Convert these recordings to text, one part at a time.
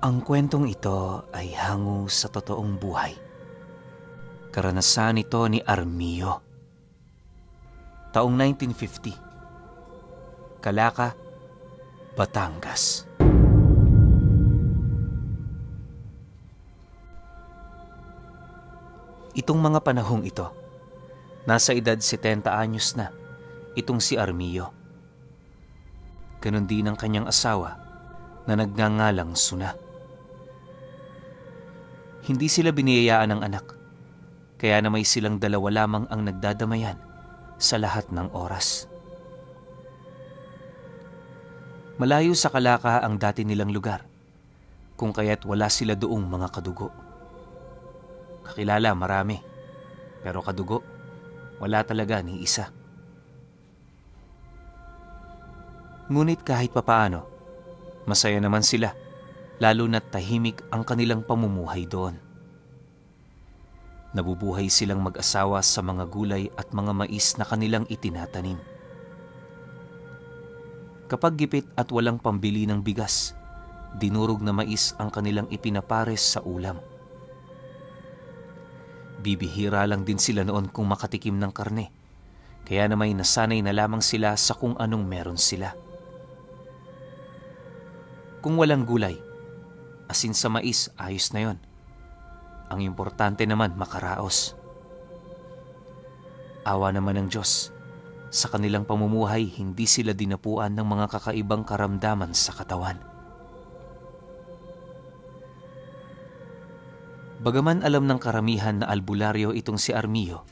Ang kwentong ito ay hango sa totoong buhay. Karanasan ito ni Armio. Taong 1950. Calaca, Batangas. Itong mga panahong ito, nasa edad 70 anyos na itong si Armio. Ganon din ang kanyang asawa na nagngangalang Suna. Hindi sila biniyayaan ng anak, kaya na may silang dalawa lamang ang nagdadamayan sa lahat ng oras. Malayo sa Calaca ang dati nilang lugar, kung kaya't wala sila doong mga kadugo. Kakilala marami, pero kadugo, wala talaga ni isa. Ngunit kahit papaano, masaya naman sila, lalo na't tahimik ang kanilang pamumuhay doon. Nabubuhay silang mag-asawa sa mga gulay at mga mais na kanilang itinatanim. Kapag gipit at walang pambili ng bigas, dinurog na mais ang kanilang ipinapares sa ulam. Bibihira lang din sila noon kung makatikim ng karne, kaya na may nasanay na lamang sila sa kung anong meron sila. Kung walang gulay, asin sa mais, ayos na yon. Ang importante naman makaraos. Awa naman ng Diyos, sa kanilang pamumuhay hindi sila dinapuan ng mga kakaibang karamdaman sa katawan. Bagaman alam ng karamihan na albularyo itong si Armio,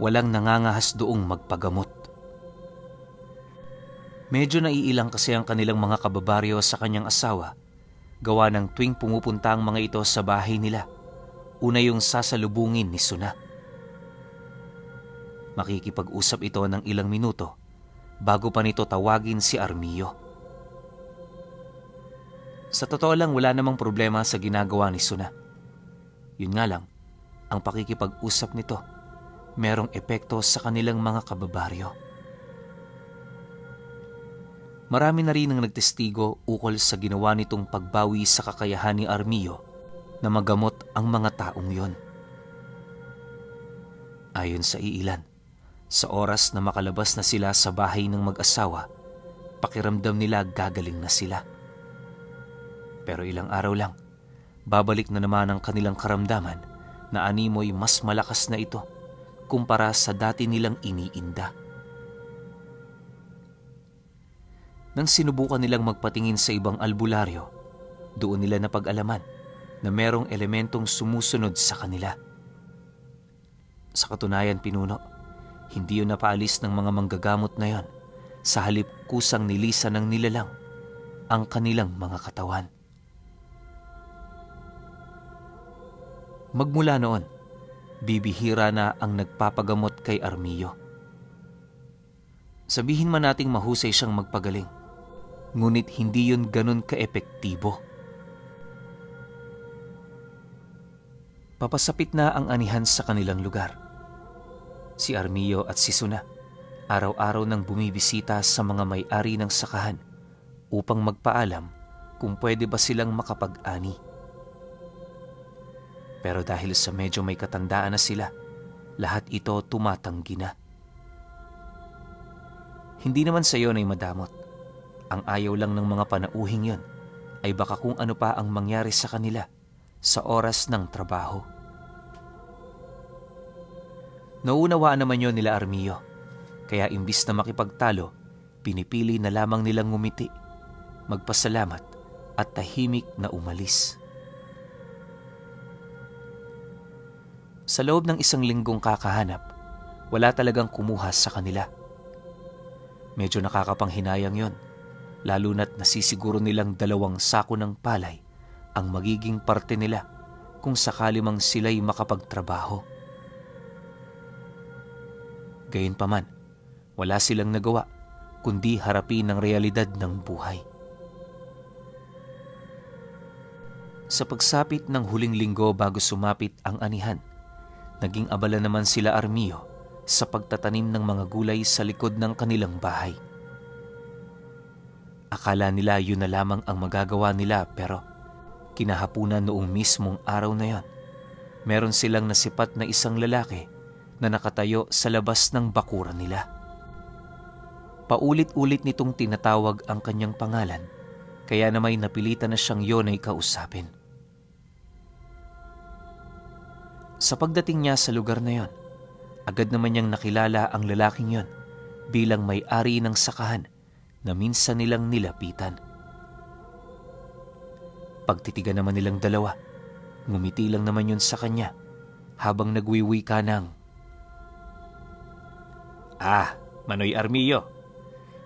walang nangangahas doong magpagamot. Medyo naiilang kasi ang kanilang mga kababaryo sa kanyang asawa, gawa ng tuwing pumupunta ang mga ito sa bahay nila, una yung sasalubungin ni Suna. Makikipag-usap ito ng ilang minuto bago pa nito tawagin si Armio. Sa totoo lang wala namang problema sa ginagawa ni Suna. Yun nga lang, ang pakikipag-usap nito merong epekto sa kanilang mga kababaryo. Marami na rin ang nagtestigo ukol sa ginawa nitong pagbawi sa kakayahan ni Armio na magamot ang mga taong yon. Ayon sa iilan, sa oras na makalabas na sila sa bahay ng mag-asawa, pakiramdam nila gagaling na sila. Pero ilang araw lang, babalik na naman ang kanilang karamdaman na animoy mas malakas na ito kumpara sa dati nilang iniinda. Nang sinubukan nilang magpatingin sa ibang albularyo, doon nila napag-alaman na merong elementong sumusunod sa kanila. Sa katunayan, pinuno, hindi yun napaalis ng mga manggagamot na yon, sa halip kusang nilisan ng nilalang ang kanilang mga katawan. Magmula noon, bibihira na ang nagpapagamot kay Armio. Sabihin man nating mahusay siyang magpagaling, ngunit hindi yun ganun ka-epektibo. Papasapit na ang anihan sa kanilang lugar. Si Armio at si Suna, araw-araw nang bumibisita sa mga may-ari ng sakahan upang magpaalam kung pwede ba silang makapag-ani. Pero dahil sa medyo may katandaan na sila, lahat ito tumatanggi na. Hindi naman sa iyon ay madamot. Ang ayaw lang ng mga panauhing yon ay baka kung ano pa ang mangyari sa kanila sa oras ng trabaho. Nauunawaan naman yon nila Armio, kaya imbis na makipagtalo, pinipili na lamang nilang ngumiti, magpasalamat at tahimik na umalis. Sa loob ng isang linggong kakahanap, wala talagang kumuha sa kanila. Medyo nakakapanghinayang yon, lalo na't nasisiguro nilang 2 sako ng palay ang magiging parte nila kung sakali mang sila'y makapagtrabaho. Gayunpaman, wala silang nagawa kundi harapin ang realidad ng buhay. Sa pagsapit ng huling linggo bago sumapit ang anihan, naging abala naman sila Armio sa pagtatanim ng mga gulay sa likod ng kanilang bahay. Akala nila yun na lamang ang magagawa nila, pero Kinahapunan noong mismong araw na yon, meron silang nasipat na isang lalaki na nakatayo sa labas ng bakuran nila. Paulit-ulit nitong tinatawag ang kanyang pangalan, kaya na may napilitan na siyang yon ay kausapin. Sa pagdating niya sa lugar na yon, agad naman niyang nakilala ang lalaking yon bilang may-ari ng sakahan na minsan nilang nilapitan. Pagtitigan naman nilang dalawa, ngumiti lang naman yun sa kanya habang nagwiwika ng, Manoy Armillo,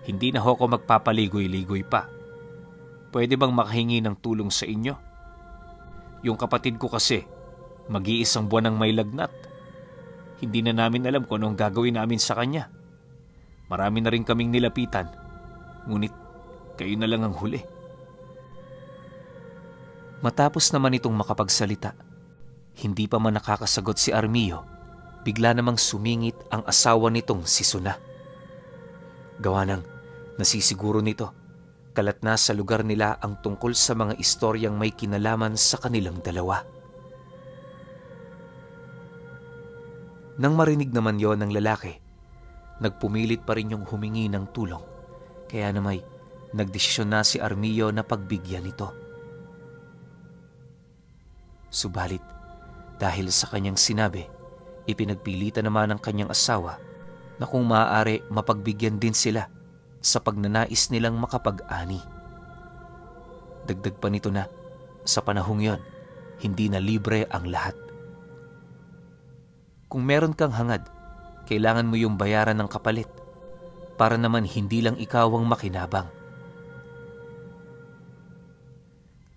hindi na ho ako magpapaligoy-ligoy pa. Pwede bang makahingi ng tulong sa inyo? Yung kapatid ko kasi, mag-iisang buwan ang may lagnat. Hindi na namin alam kung anong gagawin namin sa kanya. Marami na rin kaming nilapitan, ngunit kayo na lang ang huli. Matapos naman itong makapagsalita, hindi pa man nakakasagot si Armillo, bigla namang sumingit ang asawa nitong si Suna. Gawa ng nasisiguro nito, kalat na sa lugar nila ang tungkol sa mga istoryang may kinalaman sa kanilang dalawa. Nang marinig naman yon ng lalaki, nagpumilit pa rin yung humingi ng tulong, kaya namay nagdesisyon na si Armillo na pagbigyan nito. Subalit, dahil sa kanyang sinabi, ipinagpilitan naman ng kanyang asawa na kung maaari mapagbigyan din sila sa pagnanais nilang makapag-ani. Dagdag pa nito na, sa panahong yon, hindi na libre ang lahat. Kung meron kang hangad, kailangan mo yung bayaran ng kapalit para naman hindi lang ikaw ang makinabang.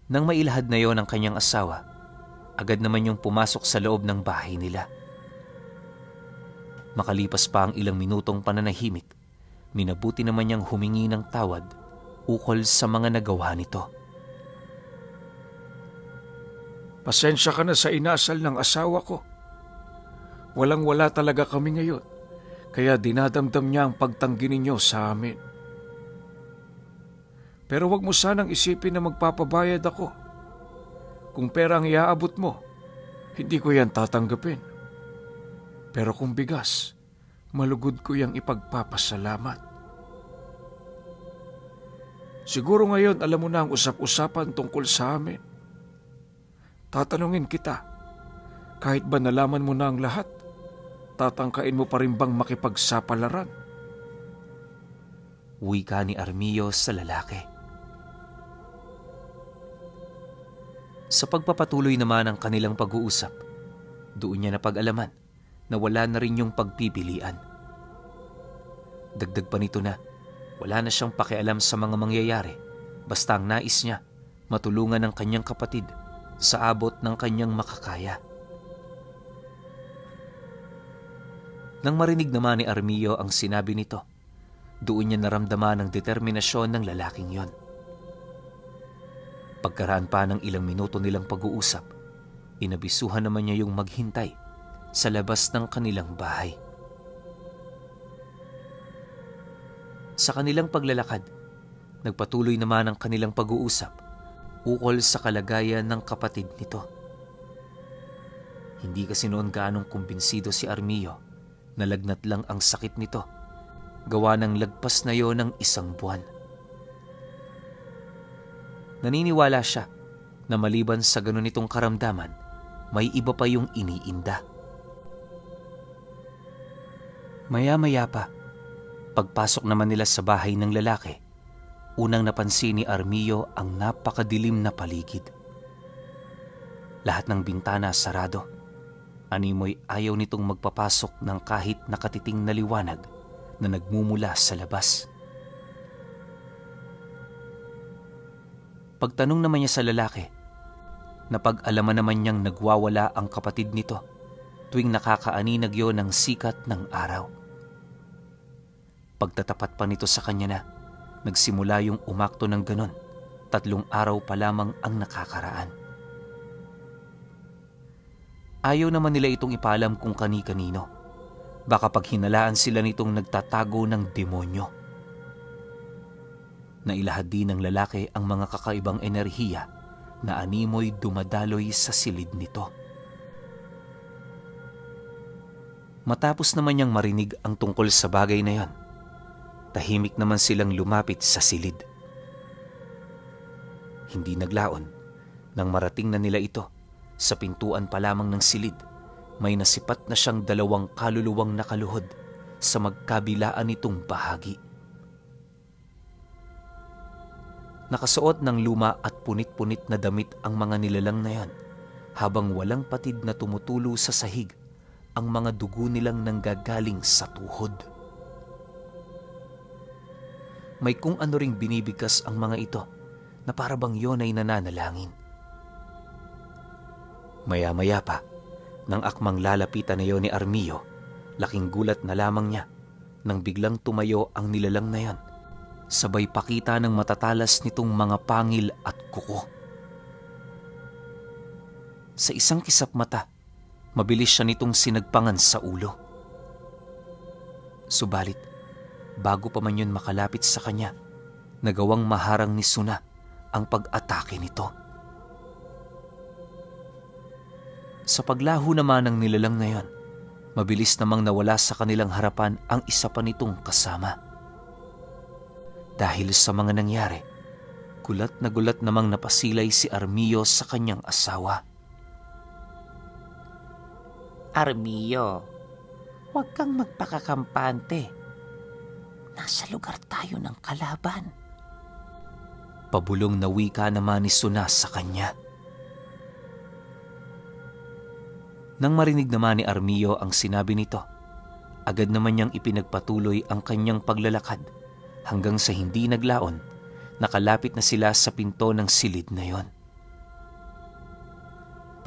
Nang mailahad na yon ng kanyang asawa, agad naman yung pumasok sa loob ng bahay nila. Makalipas pa ang ilang minutong pananahimik, minabuti naman niyang humingi ng tawad ukol sa mga nagawa nito. Pasensya ka na sa inasal ng asawa ko. Walang-wala talaga kami ngayon, kaya dinadamdam niya ang pagtanggi ninyo sa amin. Pero wag mo sanang isipin na magpapabayad ako. Kung pera ang iaabot mo, hindi ko yan tatanggapin. Pero kung bigas, malugod ko yang ipagpapasalamat. Siguro ngayon alam mo na ang usap-usapan tungkol sa amin. Tatanungin kita, kahit ba nalaman mo na ang lahat, tatangkain mo pa rin bang makipagsapalaran? Wika ni Armillo sa lalaki. Sa pagpapatuloy naman ng kanilang pag-uusap, doon niya napag-alaman na wala na rin yung pagpipilian. Dagdag pa nito na wala na siyang pakialam sa mga mangyayari, basta ang nais niya matulungan ng kanyang kapatid sa abot ng kanyang makakaya. Nang marinig naman ni Armillo ang sinabi nito, doon niya naramdaman ang determinasyon ng lalaking yon. Pagkaraan pa ng ilang minuto nilang pag-uusap, inabisuhan naman niya yung maghintay sa labas ng kanilang bahay. Sa kanilang paglalakad, nagpatuloy naman ang kanilang pag-uusap ukol sa kalagayan ng kapatid nito. Hindi kasi noon gaanong kumbinsido si Armillo na lagnat lang ang sakit nito, gawa ng lagpas na yon ng 1 buwan. Naniniwala siya na maliban sa ganun itong karamdaman, may iba pa yung iniinda. Maya-maya pa, pagpasok naman nila sa bahay ng lalaki, unang napansin ni Armillo ang napakadilim na paligid. Lahat ng bintana sarado. Animoy ayaw nitong magpapasok ng kahit nakatiting na liwanag na nagmumula sa labas. Pagtanong naman niya sa lalaki, napag-alaman naman niyang nagwawala ang kapatid nito tuwing nakakaaninag yon ng sikat ng araw. Pagtatapat pa nito sa kanya na nagsimula yung umakto ng ganon, 3 araw pa lamang ang nakakaraan. Ayaw naman nila itong ipaalam kung kani-kanino. Baka pag hinalaan sila nitong nagtatago ng demonyo. Nailahad din ng lalaki ang mga kakaibang enerhiya na animoy dumadaloy sa silid nito. Matapos naman niyang marinig ang tungkol sa bagay na yon, tahimik naman silang lumapit sa silid. Hindi naglaon, nang marating na nila ito, sa pintuan pa lamang ng silid, may nasipat na siyang 2 kaluluwang nakaluhod sa magkabilaan nitong bahagi. Nakasuot ng luma at punit-punit na damit ang mga nilalang na yan, habang walang patid na tumutulo sa sahig ang mga dugo nilang nanggagaling sa tuhod. May kung ano ring binibigkas ang mga ito na para bang yon ay nananalangin. Maya-maya pa, nang akmang lalapitan na yon ni Armio, laking gulat na lamang niya nang biglang tumayo ang nilalang na yon, sabay pakita ng matatalas nitong mga pangil at kuko. Sa isang kisap mata, mabilis siya nitong sinagpangan sa ulo. Subalit, bago pa man yun makalapit sa kanya, nagawang maharang ni Suna ang pag-atake nito. Sa paglaho naman ng nilalang na yon, mabilis namang nawala sa kanilang harapan ang isa pa nitong kasama. Dahil sa mga nangyari, gulat namang napasilay si Armio sa kanyang asawa. Armio, huwag kang magpakakampante. Nasa lugar tayo ng kalaban. Pabulong na wika naman ni Suna sa kanya. Nang marinig naman ni Armio ang sinabi nito, agad naman niyang ipinagpatuloy ang kanyang paglalakad hanggang sa hindi naglaon, nakalapit na sila sa pinto ng silid na yon.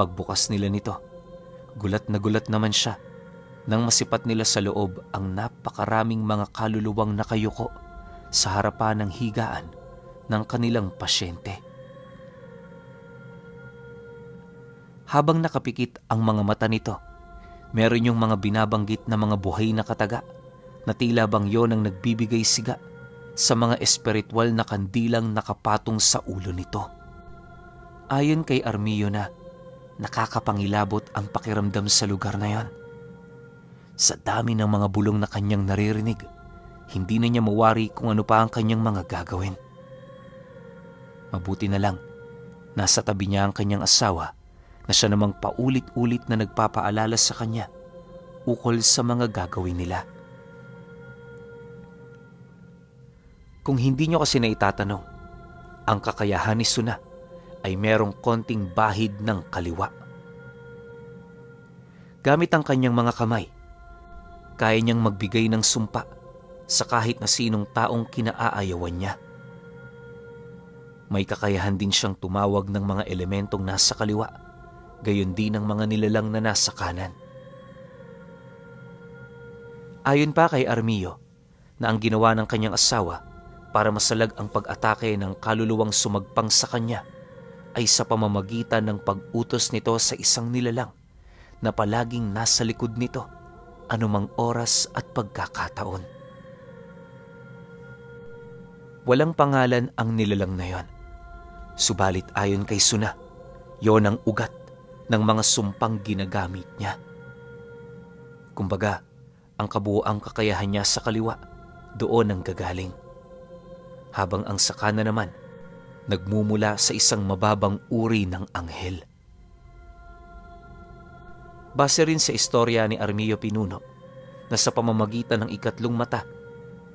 Pagbukas nila nito, gulat naman siya nang masipat nila sa loob ang napakaraming mga kaluluwang nakayuko sa harapan ng higaan ng kanilang pasyente. Habang nakapikit ang mga mata nito, meron yung mga binabanggit na mga buhay na kataga na tila bang yon ang nagbibigay siga sa mga espiritual na kandilang nakapatong sa ulo nito. Ayon kay Armio na nakakapangilabot ang pakiramdam sa lugar na yon. Sa dami ng mga bulong na kanyang naririnig, hindi na niya mawari kung ano pa ang kanyang mga gagawin. Mabuti na lang, nasa tabi niya ang kanyang asawa na siya namang paulit-ulit na nagpapaalala sa kanya ukol sa mga gagawin nila. Kung hindi nyo kasi na itatanong, ang kakayahan ni Suna ay merong konting bahid ng kaliwa. Gamit ang kanyang mga kamay, kaya niyang magbigay ng sumpa sa kahit na sinong taong kinaayawan niya. May kakayahan din siyang tumawag ng mga elementong nasa kaliwa, gayon din ang mga nilalang na nasa kanan. Ayon pa kay Armio, na ang ginawa ng kanyang asawa para masalag ang pag-atake ng kaluluwang sumagpang sa kanya ay sa pamamagitan ng pag-utos nito sa isang nilalang na palaging nasa likod nito anumang oras at pagkakataon. Walang pangalan ang nilalang na yon. Subalit ayon kay Suna, yon ang ugat ng mga sumpang ginagamit niya. Kumbaga, ang kabuoang kakayahan niya sa kaliwa, doon ang gagaling. Habang ang sa kanan naman, nagmumula sa isang mababang uri ng anghel. Base rin sa istorya ni Armio Pinuno, na sa pamamagitan ng ikatlong mata,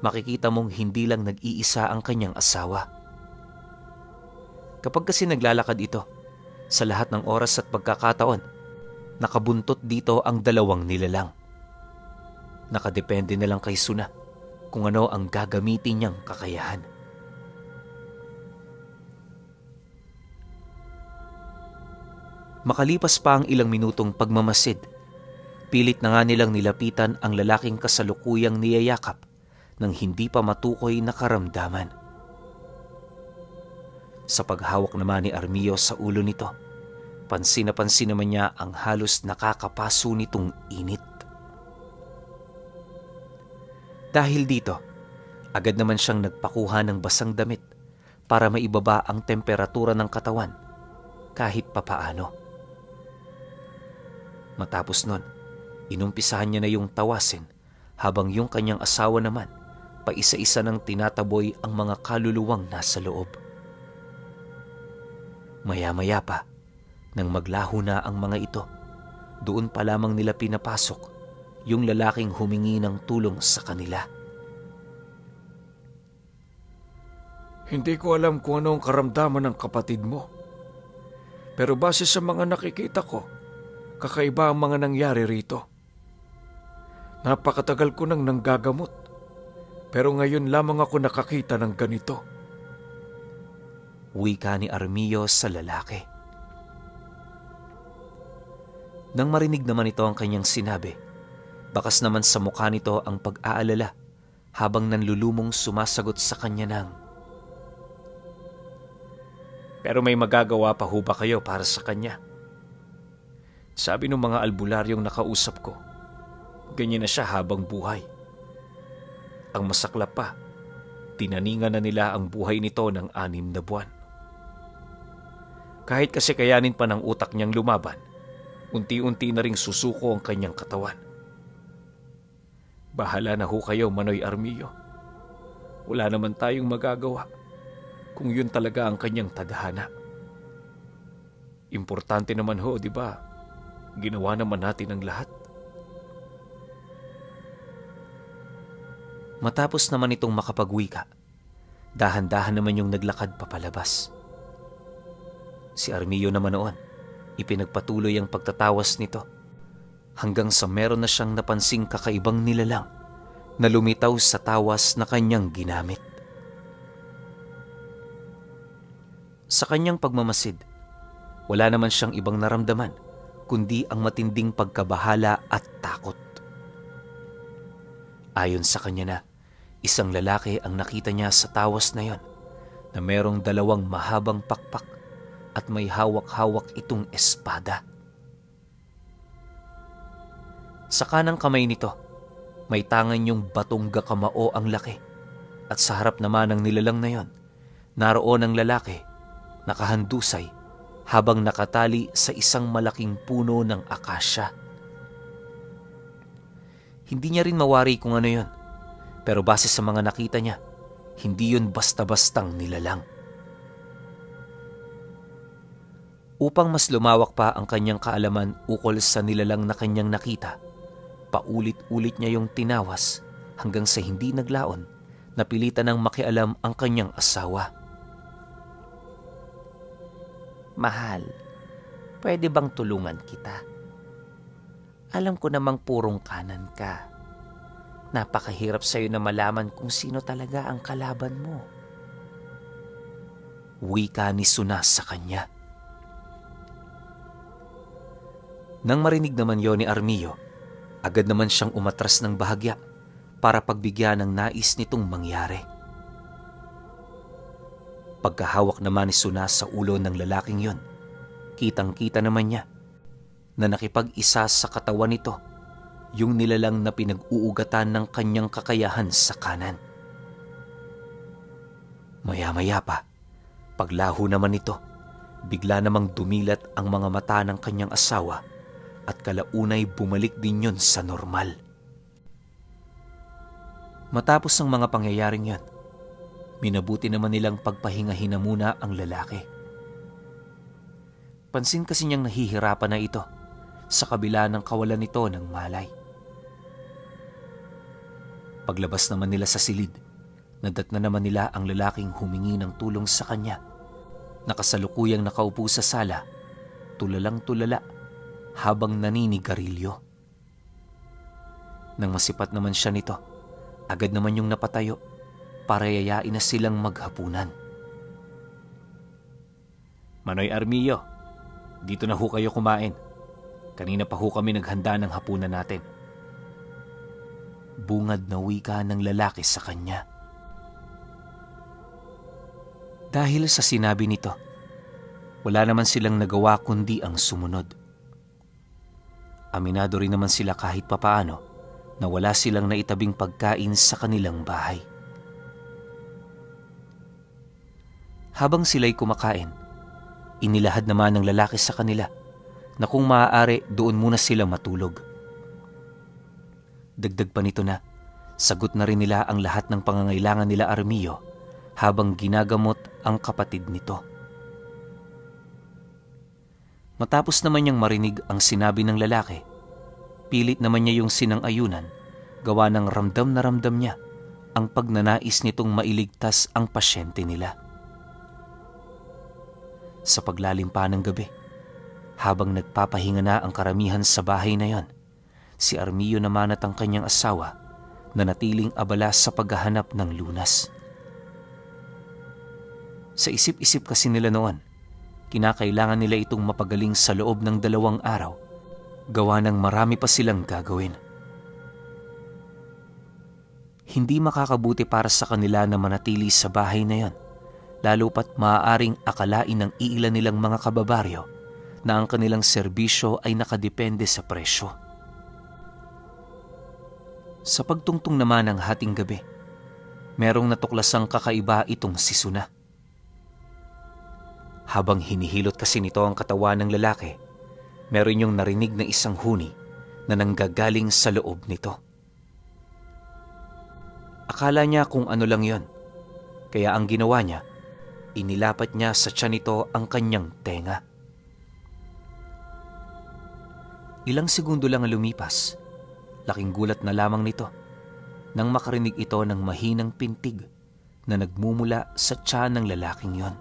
makikita mong hindi lang nag-iisa ang kanyang asawa. Kapag kasi naglalakad ito, sa lahat ng oras at pagkakataon, nakabuntot dito ang 2 nilalang. Nakadepende na lang kay Suna kung ano ang gagamitin niyang kakayahan. Makalipas pa ang ilang minutong pagmamasid, pilit na nga nilang nilapitan ang lalaking kasalukuyang niyayakap ng hindi pa matukoy na karamdaman. Sa paghawak naman ni Armio sa ulo nito, pansin naman niya ang halos nakakapaso nitong init. Dahil dito, agad naman siyang nagpakuha ng basang damit para maibaba ang temperatura ng katawan kahit papaano. Matapos nun, inumpisahan niya na yung tawasin habang yung kanyang asawa naman paisa-isa nang tinataboy ang mga kaluluwang nasa loob. Maya-maya pa, nang maglaho na ang mga ito, doon pa lamang nila pinapasok yung lalaking humingi ng tulong sa kanila. Hindi ko alam kung ano ang karamdaman ng kapatid mo. Pero base sa mga nakikita ko, kakaiba ang mga nangyari rito. Napakatagal ko nang nanggagamot, pero ngayon lamang ako nakakita ng ganito. Wika ni Armio sa lalaki. Nang marinig naman ito ang kanyang sinabi, bakas naman sa mukha nito ang pag-aalala habang nanlulumong sumasagot sa kanya ng, "Pero may magagawa pa ho ba kayo para sa kanya?" Sabi ng mga albularyong nakausap ko, ganyan na siya habang buhay. Ang masaklap pa, tinaningan na nila ang buhay nito ng 6 na buwan. Kahit kasi kayanin pa ng utak niyang lumaban, unti-unti na ring susuko ang kanyang katawan. Bahala na ho kayo, Manoy Armio. Wala naman tayong magagawa kung yun talaga ang kanyang tadhana. Importante naman ho, di ba? Ginawa naman natin ang lahat. Matapos naman itong makapagwika, dahan-dahan naman yung naglakad papalabas. Si Armio naman noon, ipinagpatuloy ang pagtatawas nito hanggang sa meron na siyang napansing kakaibang nilalang na lumitaw sa tawas na kanyang ginamit. Sa kanyang pagmamasid, wala naman siyang ibang naramdaman kundi ang matinding pagkabahala at takot. Ayon sa kanya na, isang lalaki ang nakita niya sa tawas na yon na merong 2 mahabang pakpak at may hawak-hawak itong espada. Sa kanang kamay nito, may tangan yung batong gakamao ang laki at sa harap naman ng nilalang na yon, naroon ang lalaki, nakahandusay habang nakatali sa isang malaking puno ng akasya. Hindi niya rin mawari kung ano yon, pero base sa mga nakita niya, hindi yun basta-bastang nilalang. Upang mas lumawak pa ang kanyang kaalaman ukol sa nilalang na kanyang nakita, paulit-ulit niya yung tinawas hanggang sa hindi naglaon, napilitan ng makialam ang kanyang asawa. Mahal, pwede bang tulungan kita? Alam ko namang purong kanan ka. Napakahirap sa'yo na malaman kung sino talaga ang kalaban mo. Wika ni Suna sa kanya. Nang marinig naman yon ni Armio, agad naman siyang umatras ng bahagya para pagbigyan ng nais nitong mangyari. Pagkahawak naman ni Suna sa ulo ng lalaking yon, kitang-kita naman niya na nakipag-isa sa katawan nito yung nilalang na pinag-uugatan ng kanyang kakayahan sa kanan. Maya-maya pa, paglaho naman nito, bigla namang dumilat ang mga mata ng kanyang asawa at kalaunay bumalik din yun sa normal. Matapos ang mga pangyayaring yan, minabuti naman nilang pagpahingahin na muna ang lalaki. Pansin kasi niyang nahihirapan na ito sa kabila ng kawalan nito ng malay. Paglabas naman nila sa silid, nadatna naman nila ang lalaking humingi ng tulong sa kanya. Nakasalukuyang nakaupo sa sala, tulalang-tulala habang naninigarilyo. Nang masipat naman siya nito, agad naman yung napatayo para yayain na silang maghapunan. "Manoy Armio, dito na ho kayo kumain. Kanina pa ho kami naghanda ng hapunan natin." Bungad na wika ng lalaki sa kanya. Dahil sa sinabi nito, wala naman silang nagawa kundi ang sumunod. Aminado rin naman sila kahit papaano na wala silang naitabing pagkain sa kanilang bahay. Habang sila'y kumakain, Inilahad naman ng lalaki sa kanila na kung maaari doon muna sila matulog. Dagdag pa nito na sagot na rin nila ang lahat ng pangangailangan nila Armio habang ginagamot ang kapatid nito. Matapos naman niyang marinig ang sinabi ng lalaki, pilit naman niya yung sinang-ayunan gawa ng ramdam na ramdam niya ang pagnanais nitong mailigtas ang pasyente nila. Sa paglalim pa ng gabi, habang nagpapahinga na ang karamihan sa bahay na yon, si Armio naman at ang kanyang asawa na natiling abala sa paghahanap ng lunas. Sa isip-isip kasi nila noon, kinakailangan nila itong mapagaling sa loob ng 2 araw, gawa ng marami pa silang gagawin. Hindi makakabuti para sa kanila na manatili sa bahay na yon, lalo pat maaaring akalain ng iilan nilang mga kababaryo na ang kanilang serbisyo ay nakadepende sa presyo. Sa pagtungtong naman ng hating gabi, merong natuklasang kakaiba itong si Suna. Habang hinihilot kasi nito ang katawan ng lalaki, meron yung narinig na isang huni na nanggagaling sa loob nito. Akala niya kung ano lang yon, kaya ang ginawa niya, inilapat niya sa tiyan nito ang kanyang tenga. Ilang segundo lang ang lumipas, laking gulat na lamang nito nang makarinig ito ng mahinang pintig na nagmumula sa tiyan ng lalaking yon.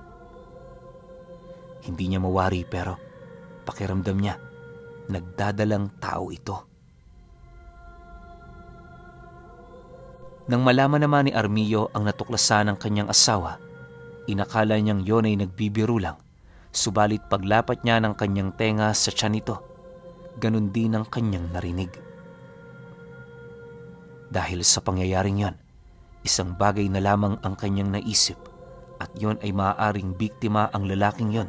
Hindi niya mawari pero pakiramdam niya, nagdadalang tao ito. Nang malaman naman ni Armio ang natuklasan ng kanyang asawa, inakala niyang yon ay nagbibiro lang, subalit paglapat niya ng kanyang tenga sa tiyan nito, ganun din ang kanyang narinig. Dahil sa pangyayaring yon, isang bagay na lamang ang kanyang naisip at yon ay maaaring biktima ang lalaking yon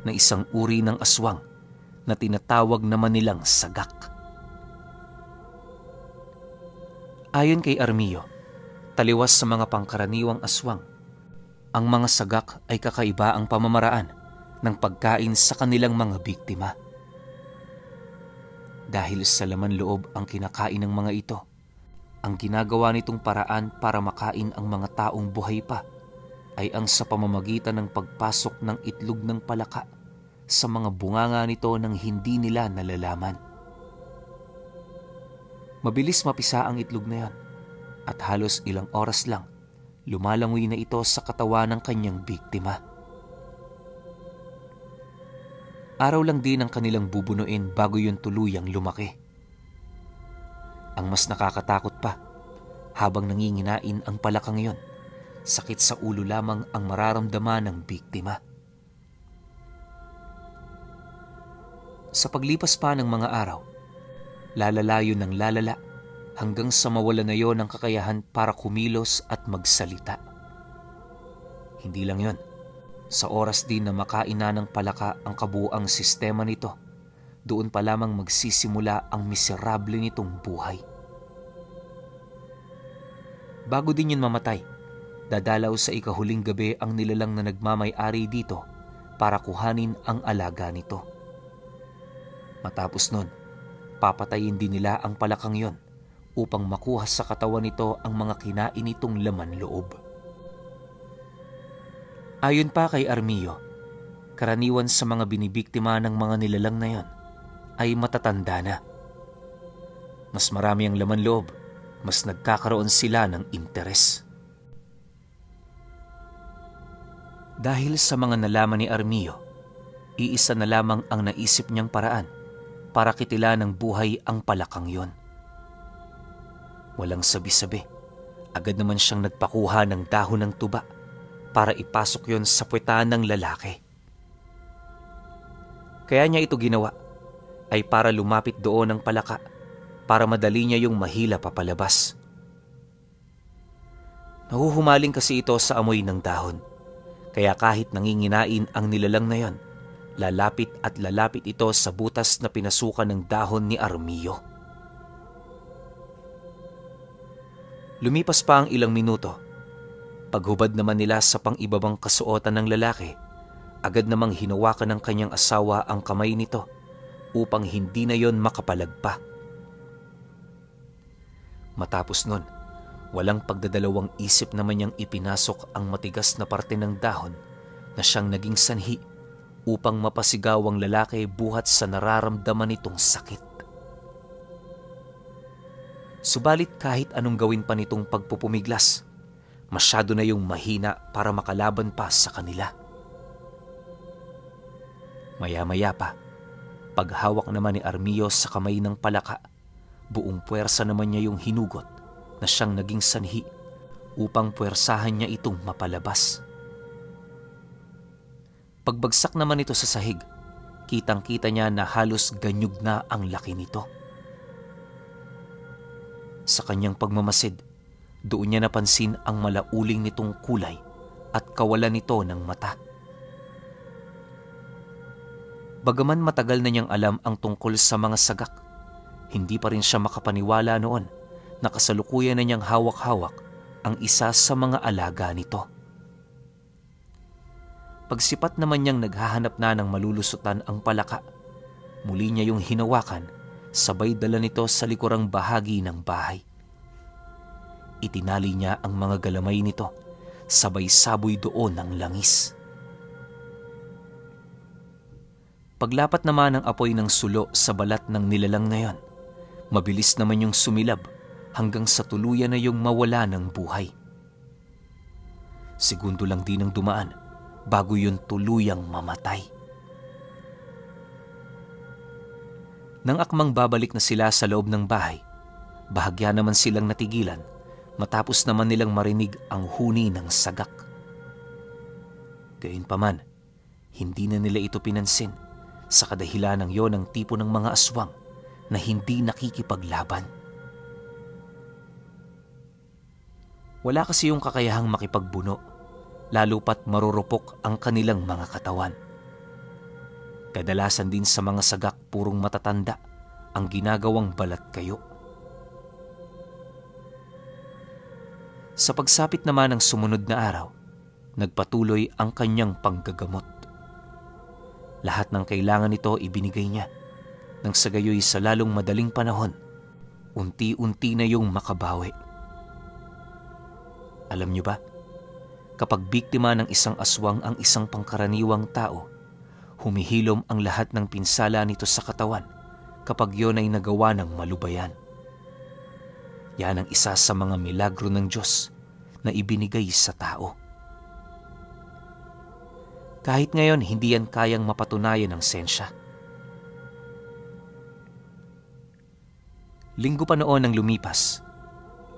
na isang uri ng aswang na tinatawag naman nilang sagak. Ayon kay Armio, taliwas sa mga pangkaraniwang aswang, ang mga sagak ay kakaiba ang pamamaraan ng pagkain sa kanilang mga biktima. Dahil sa laman loob ang kinakain ng mga ito, ang ginagawa nitong paraan para makain ang mga taong buhay pa ay ang sa pamamagitan ng pagpasok ng itlog ng palaka sa mga bunganga nito nang hindi nila nalalaman. Mabilis mapisa ang itlog na yan at halos ilang oras lang lumalangoy na ito sa katawan ng kanyang biktima. Araw lang din ang kanilang bubunuin bago yun tuluyang lumaki. Ang mas nakakatakot pa, habang nanginginain ang palakang yon, sakit sa ulo lamang ang mararamdaman ng biktima. Sa paglipas pa ng mga araw, lalalayo ng lalala hanggang sa mawala na yon ang kakayahan para kumilos at magsalita. Hindi lang yon, sa oras din na makain na ng palaka ang kabuuang sistema nito, doon pa lamang magsisimula ang miserable nitong buhay. Bago din yun mamatay, dadalaw sa ikahuling gabi ang nilalang na nagmamay-ari dito para kuhanin ang alaga nito. Matapos nun, papatayin din nila ang palakang yon upang makuha sa katawan nito ang mga kinain nitong laman loob. Ayon pa kay Armio, karaniwan sa mga binibiktima ng mga nilalang na yon ay matatanda na. Mas marami ang laman loob, mas nagkakaroon sila ng interes. Dahil sa mga nalaman ni Armio, iisa na lamang ang naisip niyang paraan para kitilan ng buhay ang palakang yon. Walang sabi-sabi, agad naman siyang nagpakuha ng dahon ng tuba para ipasok yon sa puwetan ng lalaki. Kaya niya ito ginawa ay para lumapit doon ang palaka para madali niya yung mahila papalabas. Nahuhumaling kasi ito sa amoy ng dahon, kaya kahit nanginginain ang nilalang na yon, lalapit at lalapit ito sa butas na pinasukan ng dahon ni Armio. Lumipas pa ang ilang minuto. Paghubad naman nila sa pang-ibabang kasuotan ng lalaki, agad namang hinawakan ng kanyang asawa ang kamay nito upang hindi na yon makapalag pa. Matapos nun, walang pagdadalawang isip naman niyang ipinasok ang matigas na parte ng dahon na siyang naging sanhi upang mapasigaw ang lalaki buhat sa nararamdaman nitong sakit. Subalit kahit anong gawin pa nitong pagpupumiglas, masyado na yung mahina para makalaban pa sa kanila. Maya-maya pa, paghawak naman ni Armio sa kamay ng palaka, buong puwersa naman niya yung hinugot na siyang naging sanhi upang puwersahan niya itong mapalabas. Pagbagsak naman ito sa sahig, kitang-kita niya na halos ganyog na ang laki nito. Sa kanyang pagmamasid, doon niya napansin ang malauling nitong kulay at kawalan nito ng mata. Bagaman matagal na niyang alam ang tungkol sa mga sagak, hindi pa rin siya makapaniwala noon na kasalukuyan na niyang hawak-hawak ang isa sa mga alaga nito. Pagsipat naman niyang naghahanap na ng malulusutan ang palaka, muli niya yung hinawakan, sabay dala nito sa likurang bahagi ng bahay. Itinali niya ang mga galamay nito, sabay saboy doon ng langis. Paglapat naman ng apoy ng sulo sa balat ng nilalang na yon, mabilis naman yung sumilab hanggang sa tuluyan na yung mawala ng buhay. Segundo lang din ang dumaan bago yun tuluyang mamatay. Nang akmang babalik na sila sa loob ng bahay, bahagya naman silang natigilan matapos naman nilang marinig ang huni ng sagak. Gayunpaman, hindi na nila ito pinansin sa kadahilan ng yon ang tipo ng mga aswang na hindi nakikipaglaban. Wala kasi yung kakayahang makipagbuno, lalo pat marurupok ang kanilang mga katawan. Kadalasan din sa mga sagak purong matatanda ang ginagawang balat kayo. Sa pagsapit naman ng sumunod na araw, nagpatuloy ang kanyang panggagamot. Lahat ng kailangan nito ibinigay niya, nang sa gayoy sa lalong madaling panahon, unti-unti na yung makabawi. Alam niyo ba, kapag biktima ng isang aswang ang isang pangkaraniwang tao, humihilom ang lahat ng pinsala nito sa katawan kapag yon ay nagawa ng malubayan. Yan ang isa sa mga milagro ng Diyos na ibinigay sa tao. Kahit ngayon hindi yan kayang mapatunayan ng sensya. Linggo pa noon ang lumipas,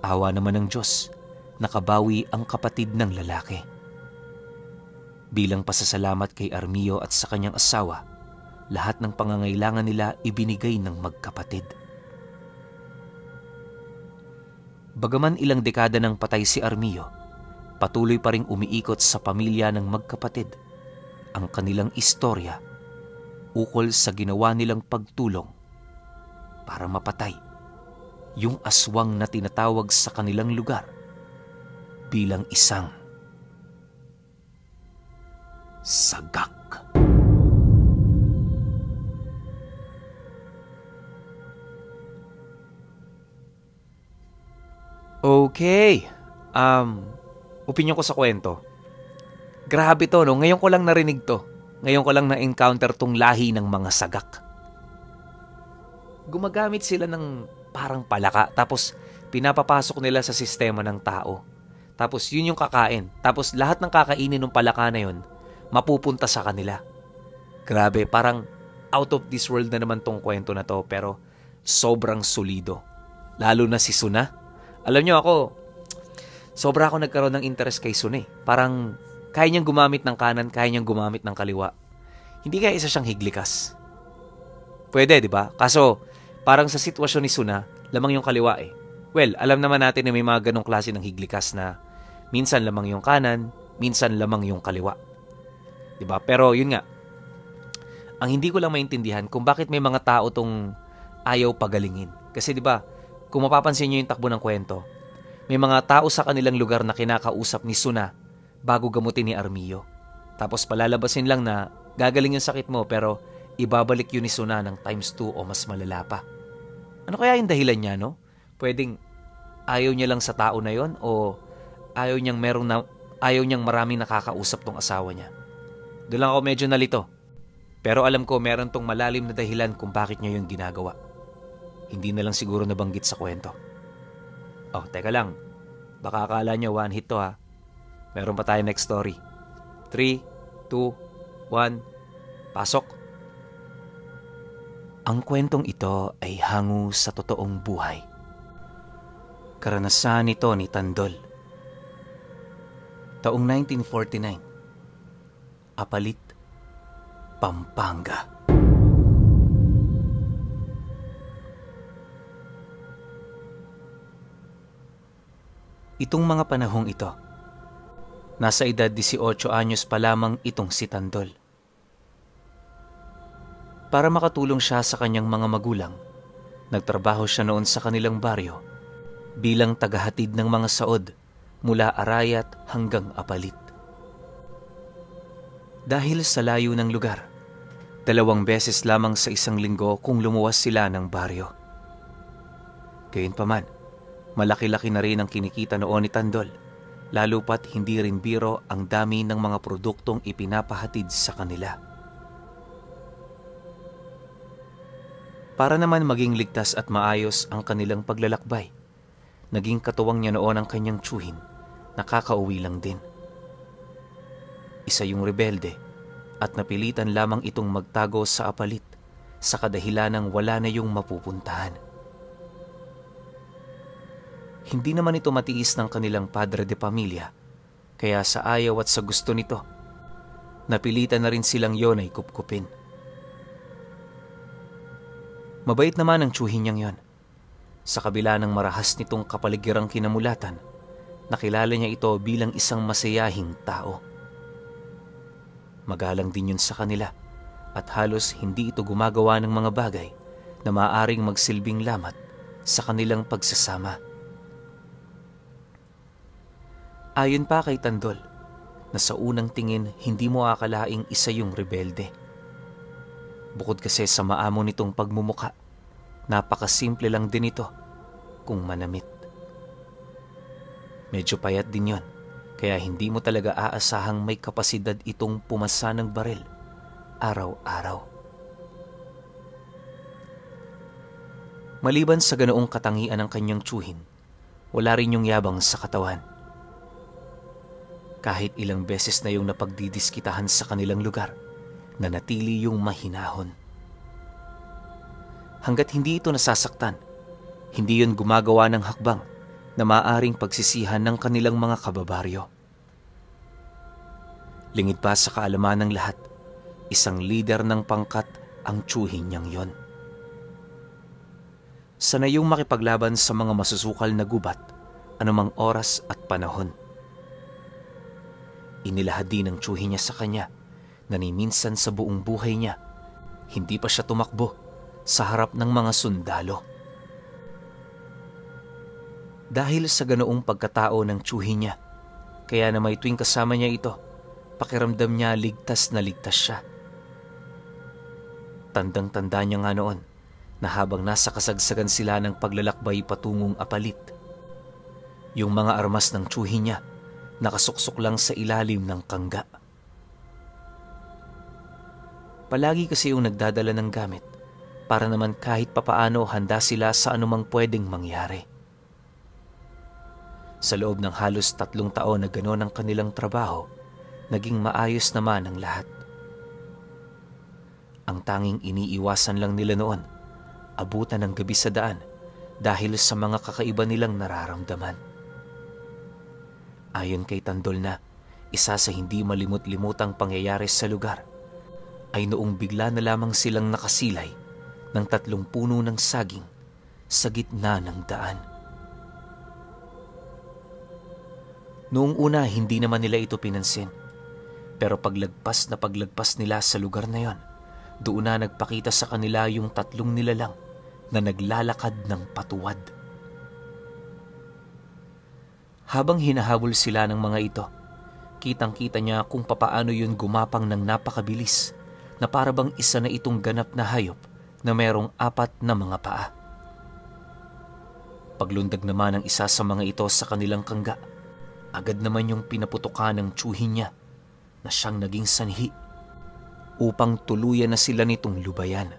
awa naman ng Diyos, nakabawi ang kapatid ng lalaki. Bilang pasasalamat kay Armio at sa kanyang asawa, lahat ng pangangailangan nila ibinigay ng magkapatid. Bagaman ilang dekada nang patay si Armio, patuloy pa ring umiikot sa pamilya ng magkapatid ang kanilang istorya ukol sa ginawa nilang pagtulong para mapatay yung aswang na tinatawag sa kanilang lugar bilang isang sagak. Okay. Opinyon ko sa kwento. Grabe to, no? Ngayon ko lang narinig to. Ngayon ko lang na-encounter tong lahi ng mga sagak. Gumagamit sila ng parang palaka, tapos pinapapasok nila sa sistema ng tao. Tapos yun yung kakain. Tapos lahat ng kakainin ng palaka na yun, mapupunta sa kanila. Grabe, parang out of this world na naman tong kwento na to, pero sobrang solido. Lalo na si Suna. Alam nyo ako, sobra ako nagkaroon ng interest kay Suna. Parang kaya niyang gumamit ng kanan, kaya niyang gumamit ng kaliwa. Hindi kaya isa siyang higlikas. Pwede, di ba? Kaso, parang sa sitwasyon ni Suna, lamang yung kaliwa eh. Well, alam naman natin na may mga ganong klase ng higlikas na minsan lamang yung kanan, minsan lamang yung kaliwa. Diba? Pero yun nga, ang hindi ko lang maintindihan kung bakit may mga tao tong ayaw pagalingin. Kasi diba, kung mapapansin nyo yung takbo ng kwento, may mga tao sa kanilang lugar na kinakausap ni Suna bago gamutin ni Armio. Tapos palalabasin lang na gagaling yung sakit mo pero ibabalik yun ni Suna ng ×2 o mas malala pa. Ano kaya yung dahilan niya, no? Pwedeng ayaw niya lang sa tao na yon o ayaw niyang maraming nakakausap tong asawa niya. Doon lang ako medyo nalito. Pero alam ko meron tong malalim na dahilan kung bakit niya yung ginagawa. Hindi na lang siguro nabanggit sa kwento. Oh, teka lang. Baka akala niyo one hit to ha. Meron pa tayo next story. 3, 2, 1, pasok. Ang kwentong ito ay hango sa totoong buhay. Karanasan nito ni Tandol. Taong 1949. Apalit, Pampanga. Itong mga panahong ito, nasa edad 18 anyos pa lamang itong si Tandol. Para makatulong siya sa kanyang mga magulang, nagtrabaho siya noon sa kanilang baryo bilang tagahatid ng mga saod mula Arayat hanggang Apalit. Dahil sa layo ng lugar, 2 beses lamang sa isang linggo kung lumuwas sila ng baryo. Gayunpaman, malaki-laki na rin ang kinikita noon ni Tandol, lalo pat hindi rin biro ang dami ng mga produktong ipinapahatid sa kanila. Para naman maging ligtas at maayos ang kanilang paglalakbay, naging katuwang niya noon ang kanyang tiyuhin, nakakauwi lang din. Isa yung rebelde at napilitan lamang itong magtago sa Apalit sa kadahilanang wala na yung mapupuntahan. Hindi naman ito matiis ng kanilang padre de pamilya, kaya sa ayaw at sa gusto nito, napilitan na rin silang yon ay kupkupin. Mabait naman ang tiyuhin niyang yon. Sa kabila ng marahas nitong kapaligirang kinamulatan, nakilala niya ito bilang isang masayahing tao. Magalang din yun sa kanila at halos hindi ito gumagawa ng mga bagay na maaaring magsilbing lamat sa kanilang pagsasama. Ayon pa kay Tandol, na sa unang tingin hindi mo akalaing isa yung rebelde. Bukod kasi sa maamo nitong pagmumuka, napakasimple lang din ito kung manamit. Medyo payat din yon, kaya hindi mo talaga aasahang may kapasidad itong pumasa ng baril araw-araw. Maliban sa ganoong katangian ng kanyang tiyuhin, wala rin yung yabang sa katawan. Kahit ilang beses na yung napagdidiskitahan sa kanilang lugar, nanatili yung mahinahon. Hanggat hindi ito nasasaktan, hindi yun gumagawa ng hakbang na maaaring pagsisihan ng kanilang mga kababaryo. Lingid pa sa kaalaman ng lahat, isang lider ng pangkat ang tiyuhin niyang yon. Sanay yung makipaglaban sa mga masusukal na gubat anumang oras at panahon. Inilahad din ng tiyuhin niya sa kanya na ni minsan sa buong buhay niya, hindi pa siya tumakbo sa harap ng mga sundalo. Dahil sa ganoong pagkatao ng tiyuhin niya, kaya na may tuwing kasama niya ito, pakiramdam niya ligtas na ligtas siya. Tandang-tanda niya nga noon na habang nasa kasagsagan sila ng paglalakbay patungong Apalit, yung mga armas ng tiyuhin niya nakasuksok lang sa ilalim ng kangga. Palagi kasi yung nagdadala ng gamit para naman kahit papaano handa sila sa anumang pwedeng mangyari. Sa loob ng halos 3 taon na gano'n ang kanilang trabaho, naging maayos naman ang lahat. Ang tanging iniiwasan lang nila noon, abutan ng gabi sa daan dahil sa mga kakaiba nilang nararamdaman. Ayon kay Tandol na isa sa hindi malimut-limutang pangyayari sa lugar ay noong bigla na lamang silang nakasilay ng 3 puno ng saging sa gitna ng daan. Noong una hindi naman nila ito pinansin, pero paglagpas nila sa lugar na yon, doon na nagpakita sa kanila yung 3 nilalang na naglalakad ng patuwad. Habang hinahabol sila ng mga ito, Kitang-kita niya kung papaano yun gumapang ng napakabilis na parabang isa na itong ganap na hayop na merong 4 na mga paa. Paglundag naman ng isa sa mga ito sa kanilang kangga, agad naman yung pinaputukan ng tiyuhin niya na siyang naging sanhi upang tuluyan na sila nitong lubayan.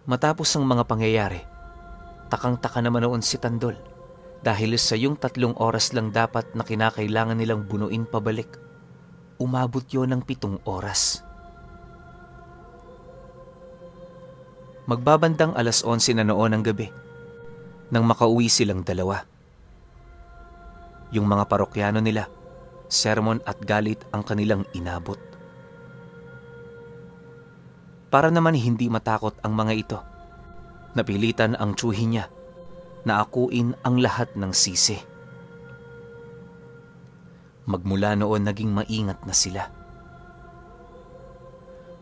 Matapos ang mga pangyayari, takang-taka naman noon si Tandol dahil sa yung 3 oras lang dapat na kinakailangan nilang bunuin pabalik, umabot yon ng 7 oras. Magbabandang 11:00 na noon ng gabi nang makauwi silang dalawa. Yung mga parokyano nila, sermon at galit ang kanilang inabot. Para naman hindi matakot ang mga ito, napilitan ang tiyuhin niya na akuin ang lahat ng sisi. Magmula noon naging maingat na sila.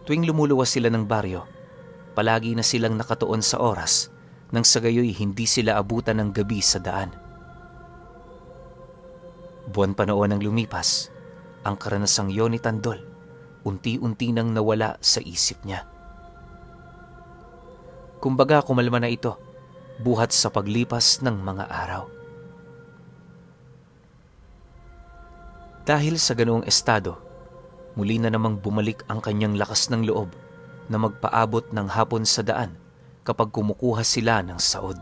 Tuwing lumuluwas sila ng baryo, palagi na silang nakatuon sa oras nang sa gayoy hindi sila abutan ng gabi sa daan. Buwan pa noon ang lumipas, ang karanasang yon ni Tandol unti-unti nang nawala sa isip niya. Kumbaga kumalma na ito buhat sa paglipas ng mga araw. Dahil sa ganoong estado, muli na namang bumalik ang kanyang lakas ng loob na magpaabot ng hapon sa daan kapag kumukuha sila ng saod.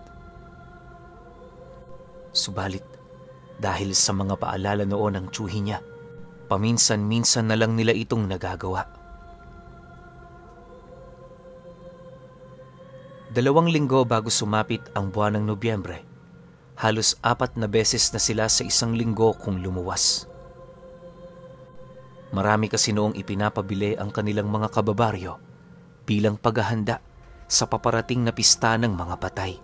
Subalit, dahil sa mga paalala noon ng tiyuhin niya, paminsan-minsan na lang nila itong nagagawa. 2 linggo bago sumapit ang buwan ng Nobyembre, halos 4 na beses na sila sa 1 linggo kung lumuwas. Marami kasi noong ipinapabili ang kanilang mga kababaryo bilang paghahanda sa paparating na pista ng mga patay.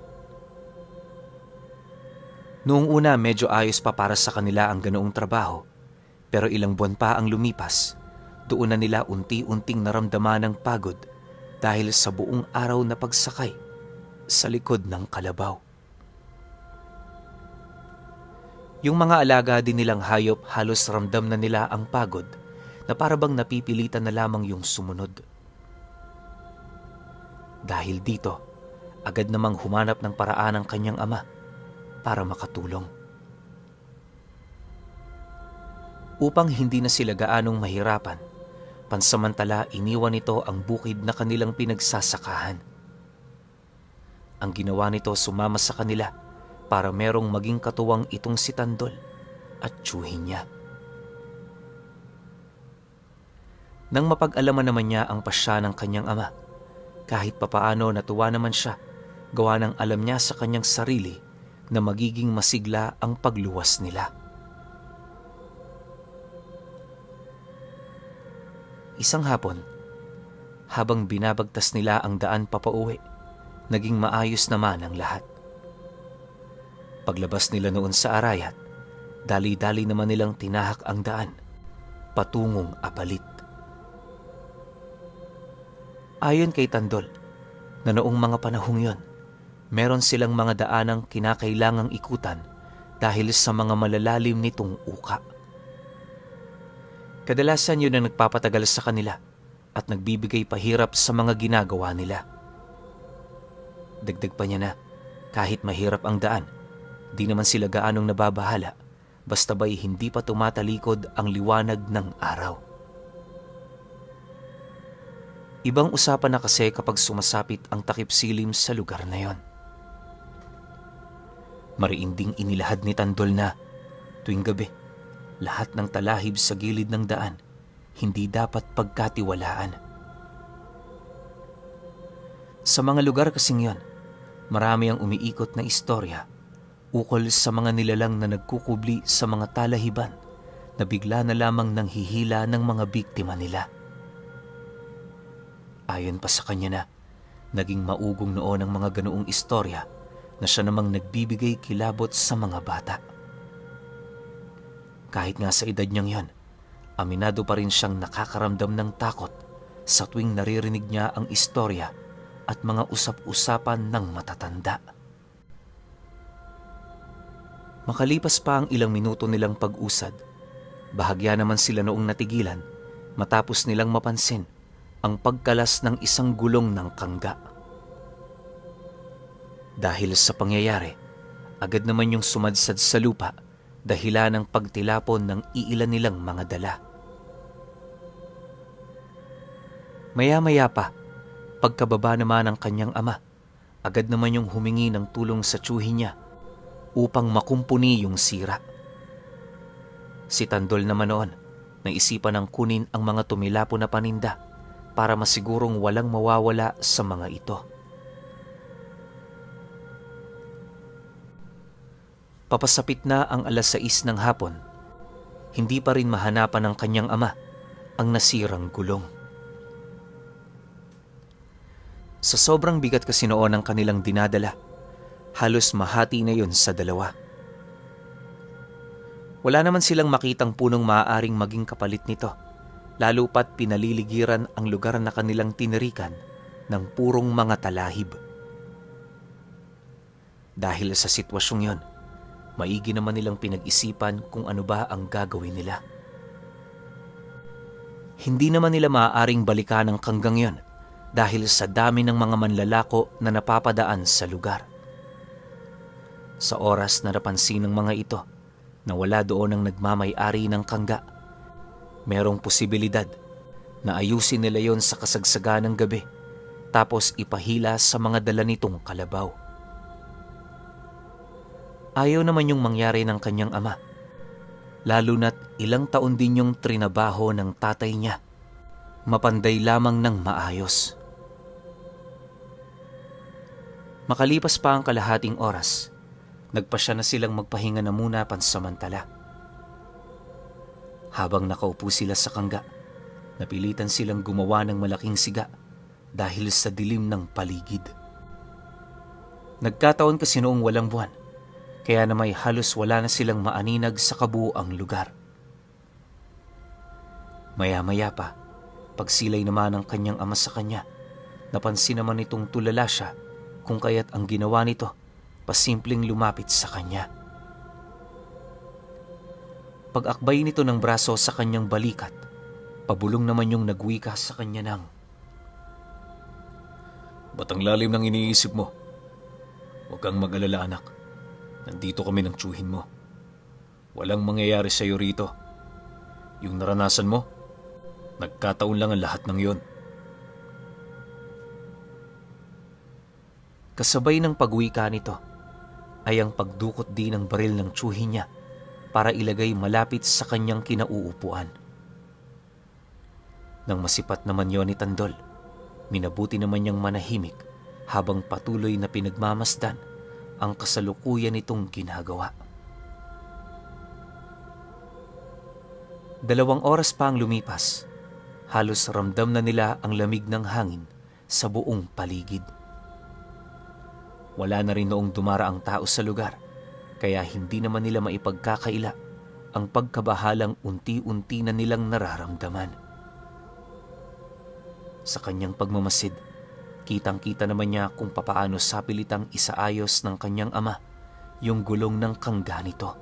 Noong una medyo ayos pa para sa kanila ang ganoong trabaho, pero ilang buwan pa ang lumipas, doon na nila unti-unting naramdaman ng pagod dahil sa buong araw na pagsakay sa likod ng kalabaw. Yung mga alaga din nilang hayop halos ramdam na nila ang pagod na parabang napipilitan na lamang yung sumunod. Dahil dito, agad namang humanap ng paraan ang kanyang ama para makatulong. Upang hindi na sila gaanong mahirapan, pansamantala iniwan nito ang bukid na kanilang pinagsasakahan. Ang ginawa nito sumama sa kanila para merong maging katuwang itong si Tandol at tiyuhin niya. Nang mapag-alaman naman niya ang pasya ng kanyang ama, kahit papaano natuwa naman siya, gawa ng alam niya sa kanyang sarili na magiging masigla ang pagluwas nila. Isang hapon, habang binabagtas nila ang daan papauwi, naging maayos naman ang lahat. Paglabas nila noon sa arayat, dali-dali naman nilang tinahak ang daan, patungong Apalit. Ayon kay Tandol, na noong mga panahong yon, meron silang mga daanang kinakailangang ikutan dahil sa mga malalalim nitong uka. Kadalasan yun ang nagpapatagal sa kanila at nagbibigay pahirap sa mga ginagawa nila. Dagdag pa niya na kahit mahirap ang daan, di naman sila gaanong nababahala basta ba'y hindi pa tumatalikod ang liwanag ng araw. Ibang usapan na kasi kapag sumasapit ang takip silim sa lugar na yon. Mariinding inilahad ni Tandol na tuwing gabi, lahat ng talahib sa gilid ng daan hindi dapat pagkatiwalaan. Sa mga lugar kasing yon, marami ang umiikot na istorya ukol sa mga nilalang na nagkukubli sa mga talahiban na bigla na lamang nang hihila ng mga biktima nila. Ayon pa sa kanya na, naging maugong noon ang mga ganoong istorya na siya namang nagbibigay kilabot sa mga bata. Kahit nga sa edad niyang yon, aminado pa rin siyang nakakaramdam ng takot sa tuwing naririnig niya ang istorya at mga usap-usapan ng matatanda. Makalipas pa ang ilang minuto nilang pag-usad, bahagya naman sila noong natigilan matapos nilang mapansin ang pagkalas ng isang gulong ng kangga. Dahil sa pangyayari, agad naman yung sumadsad sa lupa dahilan ng pagtilapon ng iilan nilang mga dala. Maya-maya pa, pagkababa naman ng kanyang ama, agad naman yung humingi ng tulong sa tiyuhin niya upang makumpuni yung sira. Si Tandol naman noon, naisipan ng kunin ang mga tumilapo na paninda para masigurong walang mawawala sa mga ito. Papasapit na ang 6:00 ng hapon, hindi pa rin mahanapan ng kanyang ama ang nasirang gulong. Sa sobrang bigat kasi noon ng kanilang dinadala, halos mahati na yun sa dalawa. Wala naman silang makitang punong maaaring maging kapalit nito, lalo pat pinaliligiran ang lugar na kanilang tinirikan ng purong mga talahib. Dahil sa sitwasyong yon, maigi naman nilang pinag-isipan kung ano ba ang gagawin nila. Hindi naman nila maaaring balikan ang kanggang yon dahil sa dami ng mga manlalako na napapadaan sa lugar. Sa oras na napansin ng mga ito na wala doon ang nagmamay-ari ng kangga, merong posibilidad na ayusin nila yon sa kasagsagan ng gabi tapos ipahila sa mga dala nitong kalabaw. Ayaw naman yung mangyari ng kanyang ama, lalo na't ilang taon din yung trinabaho ng tatay niya, mapanday lamang ng maayos. Makalipas pa ang kalahating oras, nagpasya na silang magpahinga na muna pansamantala. Habang nakaupo sila sa kangga, napilitan silang gumawa ng malaking siga dahil sa dilim ng paligid. Nagkataon kasi noong walang buwan, kaya na may halos wala na silang maaninag sa kabuuang lugar. Maya-maya pa, pagsilay naman ng kanyang ama sa kanya, napansin naman nitong tulala siya kung kaya't ang ginawa nito, pasimpleng lumapit sa kanya. Pag-akbay nito ng braso sa kanyang balikat, pabulong naman yung nagwika sa kanya ng, "Ba't ang lalim ng iniisip mo? Huwag kang mag-alala, anak. Nandito kami ng tiyuhin mo. Walang mangyayari sa'yo rito. Yung naranasan mo, nagkataon lang ang lahat ng yon." Kasabay ng pagwika nito ay ang pagdukot din ng baril ng tiyuhin niya para ilagay malapit sa kanyang kinauupuan. Nang masipat naman yon ni Tandol, minabuti naman niyang manahimik habang patuloy na pinagmamasdan ang kasalukuyan nitong ginagawa. 2 oras pa ang lumipas, halos ramdam na nila ang lamig ng hangin sa buong paligid. Wala na rin noong dumaraang tao sa lugar, kaya hindi naman nila maipagkakaila ang pagkabahalang unti-unti na nilang nararamdaman. Sa kanyang pagmamasid, kitang-kita naman niya kung papaano sapilitang isaayos ng kanyang ama yung gulong ng kangga nito.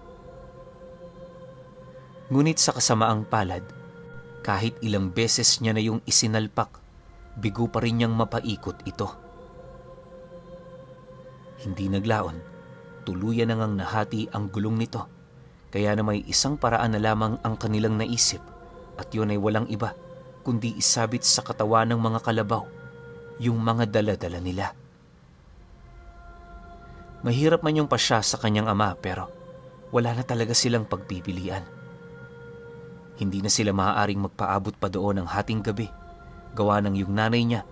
Ngunit sa kasamaang palad, kahit ilang beses niya na yung isinalpak, bigo pa rin niyang mapaikot ito. Hindi naglaon, tuluyan na ngang nahati ang gulong nito, kaya na may isang paraan na lamang ang kanilang naisip at yun ay walang iba kundi isabit sa katawan ng mga kalabaw yung mga dala-dala nila. Mahirap man yung pasya sa kanyang ama pero wala na talaga silang pagpipilian. Hindi na sila maaaring magpaabot pa doon ng hating gabi, gawa ng yung nanay niya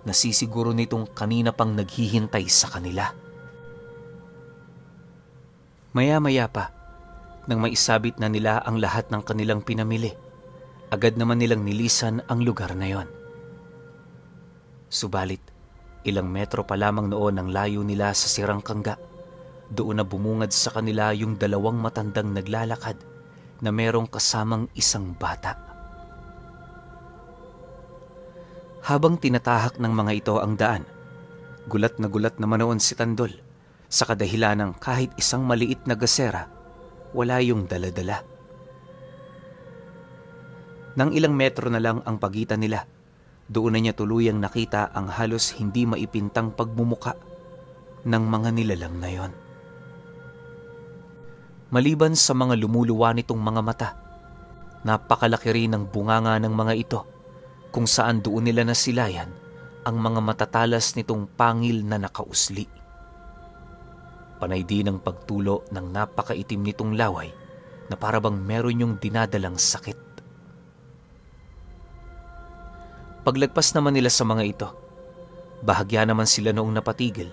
na sisiguro nitong kanina pang naghihintay sa kanila. Maya-maya pa, nang maisabit na nila ang lahat ng kanilang pinamili, agad naman nilang nilisan ang lugar na yon. Subalit, ilang metro pa lamang noon ang layo nila sa sirang kangga, doon na bumungad sa kanila yung 2 matandang naglalakad na merong kasamang isang bata. Habang tinatahak ng mga ito ang daan, gulat na gulat naman noon si Tandol sa kadahilan ng kahit isang maliit na gasera wala yung daladala. Nang ilang metro na lang ang pagitan nila, doon na niya tuluyang nakita ang halos hindi maipintang pagmumuka ng mga nilalang na yon. Maliban sa mga lumuluwa nitong mga mata, napakalaki rin ang bunganga ng mga ito, kung saan doon nila nasilayan ang mga matatalas nitong pangil na nakausli. Panay din ang pagtulo ng napakaitim nitong laway na parabang meron yung dinadalang sakit. Paglagpas naman nila sa mga ito, bahagya naman sila noong napatigil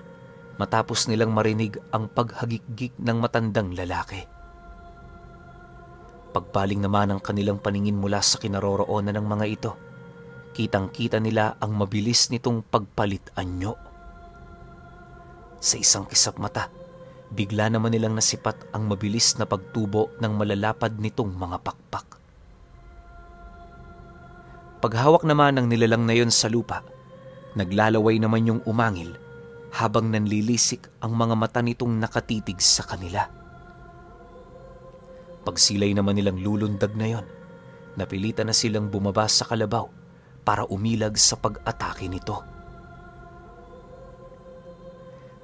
matapos nilang marinig ang paghagikgik ng matandang lalaki. Pagbaling naman ang kanilang paningin mula sa kinaroroonan ng mga ito, kitang-kita nila ang mabilis nitong pagpalit anyo. Sa isang kisap mata, bigla naman nilang nasipat ang mabilis na pagtubo ng malalapad nitong mga pakpak. Paghawak naman ng nilalang na yon sa lupa, naglalaway naman yung umangil habang nanlilisik ang mga mata nitong nakatitig sa kanila. Pagsilay naman nilang lulundag na yon, napilitan na silang bumaba sa kalabaw para umilag sa pag-atake nito.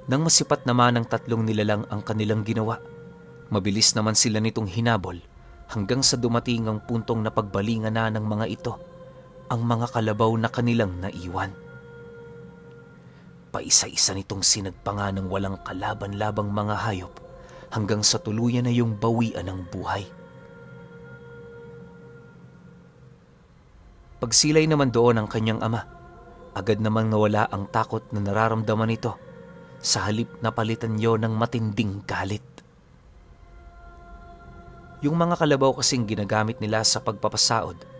Nang masipat naman ng tatlong nilalang ang kanilang ginawa, mabilis naman sila nitong hinabol hanggang sa dumating ang puntong napagbalingan na ng mga ito ang mga kalabaw na kanilang naiwan. Paisa-isa nitong sinagpanga ng walang kalaban-labang mga hayop hanggang sa tuluyan na yung bawian ng buhay. Pagsilay naman doon ang kanyang ama, agad namang nawala ang takot na nararamdaman nito sa halip na palitan niyo ng matinding galit. Yung mga kalabaw kasing ginagamit nila sa pagpapasaod,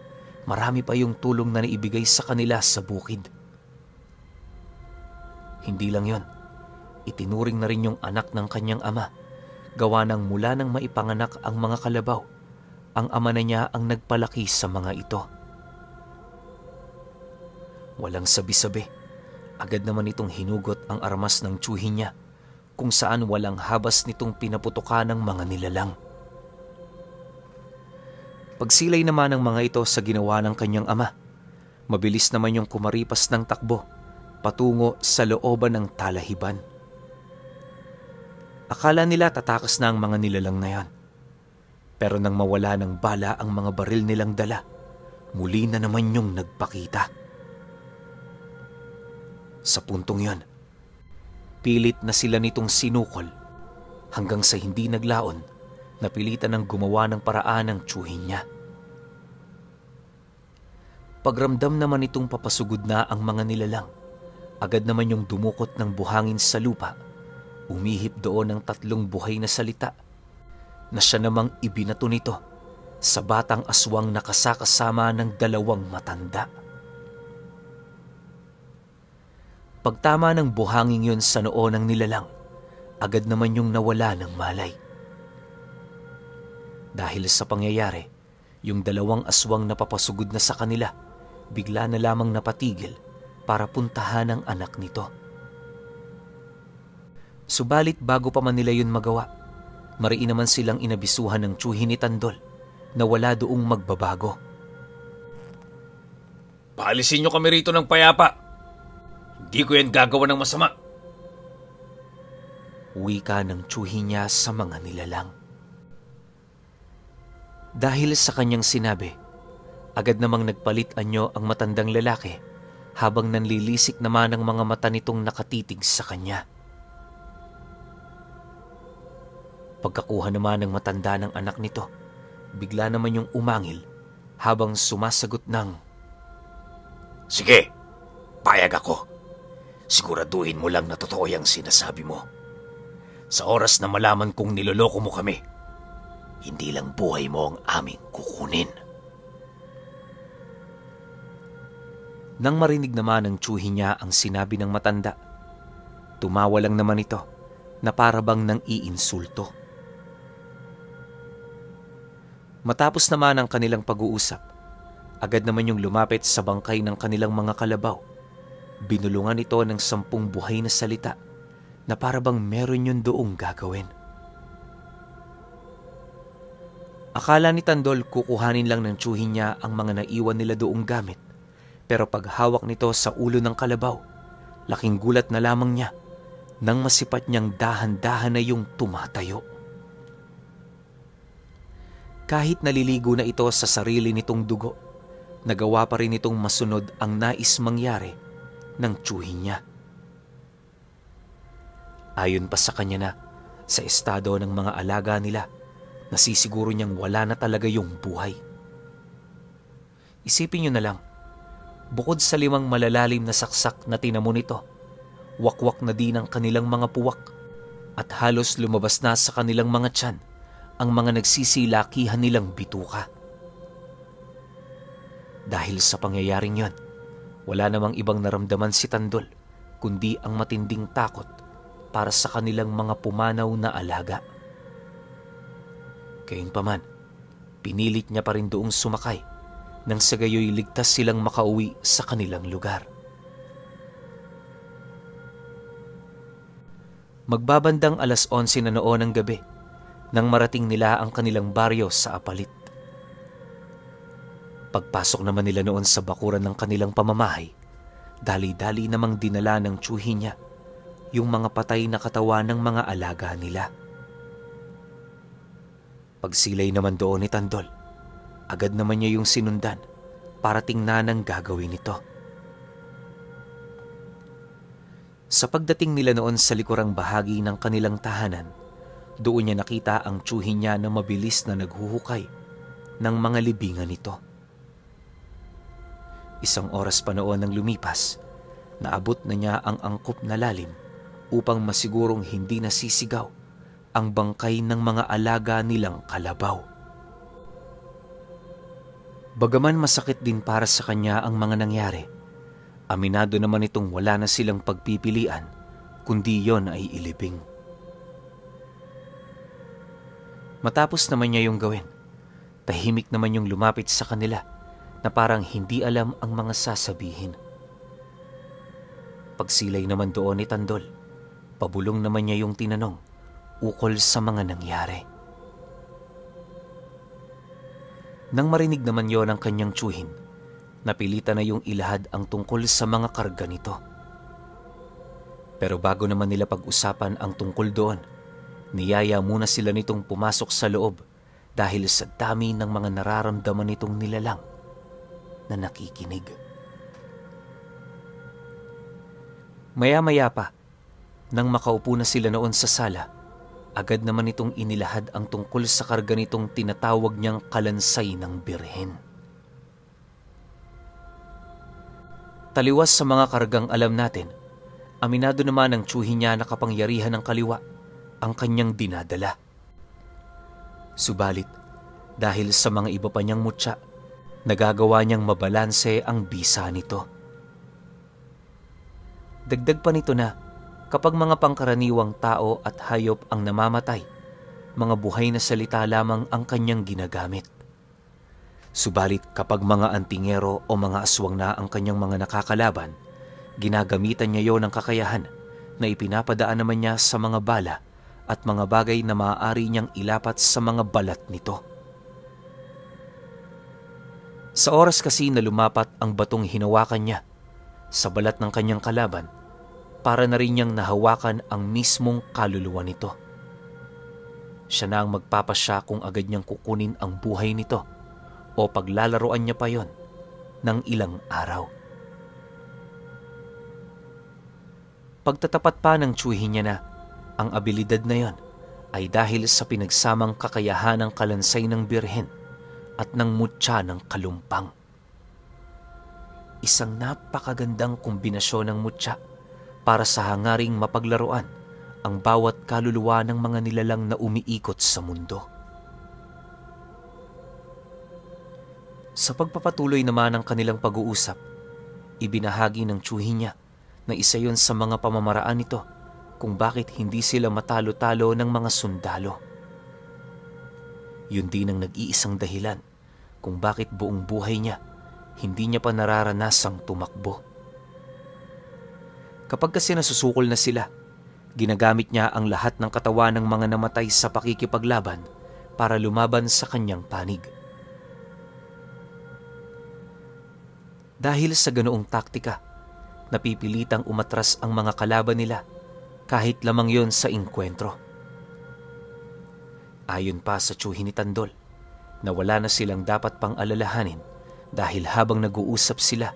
marami pa yung tulong na naibigay sa kanila sa bukid. Hindi lang yon, itinuring na rin yung anak ng kanyang ama, gawa ng mula nang maipanganak ang mga kalabaw, ang ama na niya ang nagpalaki sa mga ito. Walang sabi-sabi, agad naman itong hinugot ang armas ng tiyuhin niya, kung saan walang habas nitong pinaputukan ng mga nilalang. Pagsilay naman ng mga ito sa ginawa ng kanyang ama, mabilis naman yung kumaripas ng takbo patungo sa looban ng talahiban. Akala nila tatakas na ang mga nilalang na yan. Pero nang mawala ng bala ang mga baril nilang dala, muli na naman yung nagpakita. Sa puntong yon, pilit na sila nitong sinukol hanggang sa hindi naglaon, napilitan ng gumawa ng paraan ng tiyuhin niya. Pagramdam naman itong papasugod na ang mga nilalang, agad naman yung dumukot ng buhangin sa lupa, umihip doon ng tatlong buhay na salita na siya namang ibinato nito sa batang aswang na kasakasama ng dalawang matanda. Pagtama ng buhangin yun sa noo ng nilalang, agad naman yung nawala ng malay. Dahil sa pangyayari, yung dalawang aswang na papasugod na sa kanila, bigla na lamang napatigil para puntahan ang anak nito. Subalit bago pa man nila yun magawa, mariin naman silang inabisuhan ng tiyuhin ni Tandol na wala doong magbabago. Paalisin niyo kami rito ng payapa. Hindi ko yan gagawa ng masama. Wika ng tiyuhin niya sa mga nilalang. Dahil sa kanyang sinabi, agad namang nagpalit anyo ang matandang lalaki habang nanlilisik naman ang mga mata nitong nakatitig sa kanya. Pagkakuha naman ng matanda ng anak nito, bigla naman yung umangil habang sumasagot ng, "Sige, payag ako. Siguraduhin mo lang na totoo yung sinasabi mo. Sa oras na malaman kong niloloko mo kami, hindi lang buhay mo ang aming kukunin." Nang marinig naman ng tiyuhin niya ang sinabi ng matanda, tumawa lang naman ito na parabang nang iinsulto. Matapos naman ang kanilang pag-uusap, agad naman yung lumapit sa bangkay ng kanilang mga kalabaw. Binulungan ito ng 10 buhay na salita na parabang meron yun doong gagawin. Akala ni Tandol kukuhanin lang ng tiyuhin niya ang mga naiwan nila doong gamit, pero paghawak nito sa ulo ng kalabaw, laking gulat na lamang niya nang masipat niyang dahan-dahan na yung tumatayo. Kahit naliligo na ito sa sarili nitong dugo, nagawa pa rin itong masunod ang nais mangyari ng tiyuhin niya. Ayon pa sa kanya na, sa estado ng mga alaga nila, nasisiguro niyang wala na talaga yung buhay. Isipin niyo na lang, bukod sa 5 malalalim na saksak na tinamo nito, wakwak na din ang kanilang mga puwak at halos lumabas na sa kanilang mga tiyan ang mga nagsisilakihan nilang bituka. Dahil sa pangyayaring yon, wala namang ibang naramdaman si Tandol kundi ang matinding takot para sa kanilang mga pumanaw na alaga. Gayunpaman, pinilit niya pa rin doong sumakay nang sa gayoy ligtas silang makauwi sa kanilang lugar. Magbabandang 11:00 na noon ng gabi nang marating nila ang kanilang baryo sa Apalit. Pagpasok naman nila noon sa bakuran ng kanilang pamamahay, dali-dali namang dinala ng tiyuhin niya yung mga patay na katawan ng mga alaga nila. Pagsilay naman doon ni Tandol, agad naman niya yung sinundan para tingnan ang gagawin nito. Sa pagdating nila noon sa likurang bahagi ng kanilang tahanan, doon niya nakita ang tiyuhin niya na mabilis na naghuhukay ng mga libingan nito. 1 oras pa noon nang lumipas, naabot na niya ang angkop na lalim upang masigurong hindi nasisigaw ang bangkay ng mga alaga nilang kalabaw. Bagaman masakit din para sa kanya ang mga nangyari, aminado naman itong wala na silang pagpipilian kundi yon ay ilibing. Matapos naman niya yung gawin, tahimik naman yung lumapit sa kanila na parang hindi alam ang mga sasabihin. Pagsilay naman doon ni Tandol, pabulong naman niya yung tinanong ukol sa mga nangyari. Nang marinig naman yon ang kanyang tiyuhin, napilitan na yung ilahad ang tungkol sa mga karga nito. Pero bago naman nila pag-usapan ang tungkol doon, niyaya muna sila nitong pumasok sa loob dahil sa dami ng mga nararamdaman nitong nilalang na nakikinig. Maya-maya pa, nang makaupo na sila noon sa sala, agad naman itong inilahad ang tungkol sa karga nitong tinatawag niyang kalansay ng Birhen. Taliwas sa mga kargang alam natin, aminado naman ang tiyuhin niya na kapangyarihan ng kaliwa ang kanyang dinadala. Subalit, dahil sa mga iba pa niyang mutya, nagagawa niyang mabalanse ang bisa nito. Dagdag pa nito na kapag mga pangkaraniwang tao at hayop ang namamatay, mga buhay na salita lamang ang kanyang ginagamit. Subalit kapag mga antingero o mga aswang na ang kanyang mga nakakalaban, ginagamitan niya yon ng kakayahan na ipinapadaan naman niya sa mga bala at mga bagay na maaari niyang ilapat sa mga balat nito. Sa oras kasi na lumapat ang batong hinawakan niya sa balat ng kanyang kalaban, para na rin niyang nahawakan ang mismong kaluluwa nito. Siya na ang magpapasya kung agad niyang kukunin ang buhay nito o paglalaroan niya pa yon ng ilang araw. Pagtatapat pa ng tiyuhin niya na ang abilidad na yon ay dahil sa pinagsamang kakayahan ng kalansay ng Birhen at ng mutya ng kalumpang. Isang napakagandang kombinasyon ng mutya para sa hangaring mapaglaruan ang bawat kaluluwa ng mga nilalang na umiikot sa mundo. Sa pagpapatuloy naman ng kanilang pag-uusap, ibinahagi ng tiyuhin niya na isa yon sa mga pamamaraan nito kung bakit hindi sila matalo-talo ng mga sundalo. Yun din ang nag-iisang dahilan kung bakit buong buhay niya hindi niya pa nararanasang tumakbo. Kapag kasi nasusukol na sila, ginagamit niya ang lahat ng katawan ng mga namatay sa pakikipaglaban para lumaban sa kanyang panig. Dahil sa ganoong taktika, napipilitang umatras ang mga kalaban nila kahit lamang yon sa inkwentro. Ayon pa sa tiyuhin ni Tandol, na wala na silang dapat pang alalahanin dahil habang nag-uusap sila,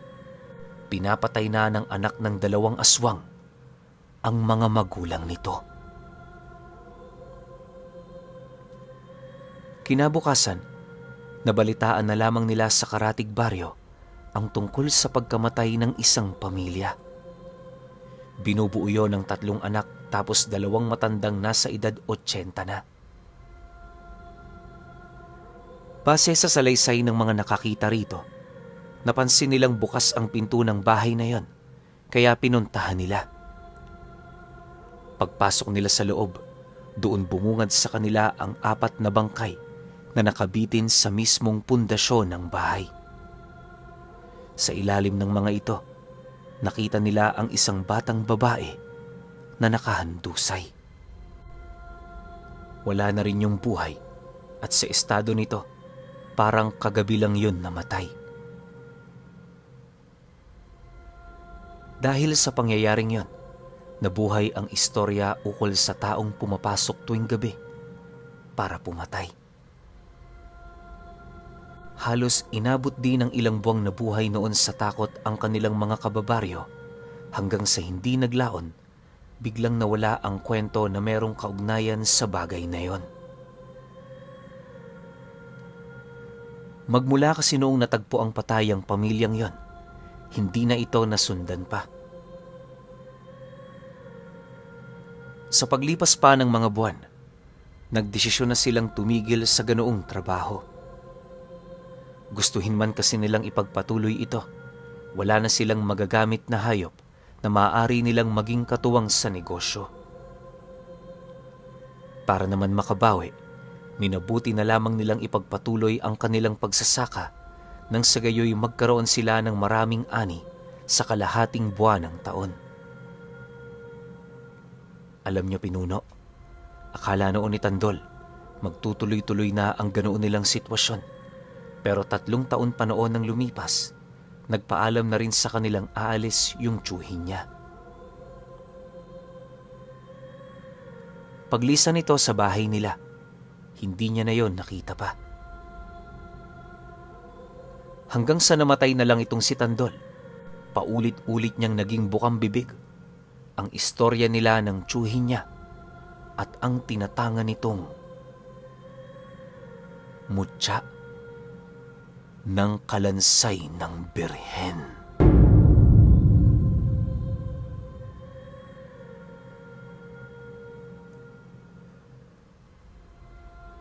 pinapatay na ng anak ng 2 aswang ang mga magulang nito. Kinabukasan, nabalitaan na lamang nila sa Karatig Baryo ang tungkol sa pagkamatay ng isang pamilya. Binubuo yun ng 3 anak tapos 2 matandang nasa edad 80 na. Base sa salaysay ng mga nakakita rito, napansin nilang bukas ang pinto ng bahay na yon, kaya pinuntahan nila. Pagpasok nila sa loob, doon bumungad sa kanila ang 4 na bangkay na nakabitin sa mismong pundasyon ng bahay. Sa ilalim ng mga ito, nakita nila ang isang batang babae na nakahandusay. Wala na rin yung buhay at sa estado nito, parang kagabi lang yun namatay. Dahil sa pangyayaring yon, nabuhay ang istorya ukol sa taong pumapasok tuwing gabi para pumatay. Halos inabot din ng ilang buwang nabuhay noon sa takot ang kanilang mga kababaryo hanggang sa hindi naglaon, biglang nawala ang kwento na merong kaugnayan sa bagay na yon. Magmula kasi noong natagpo ang patay ang pamilyang yon, hindi na ito nasundan pa. Sa paglipas pa ng mga buwan, nagdesisyon na silang tumigil sa ganoong trabaho. Gustuhin man kasi nilang ipagpatuloy ito, wala na silang magagamit na hayop na maaari nilang maging katuwang sa negosyo. Para naman makabawi, minabuti na lamang nilang ipagpatuloy ang kanilang pagsasaka nang sa gayoy magkaroon sila ng maraming ani sa kalahating buwan ng taon. Alam niyo, Pinuno, akala noon ni Tandol, magtutuloy-tuloy na ang ganoon nilang sitwasyon. Pero 3 taon pa noon nang lumipas, nagpaalam na rin sa kanilang aalis yung tiyuhin niya. Paglisan nito sa bahay nila, hindi niya na yon nakita pa. Hanggang sa namatay na lang itong si Tandol, paulit-ulit niyang naging bukang bibig ang istorya nila ng tiyuhin niya at ang tinatangan nitong mutya ng kalansay ng Birhen.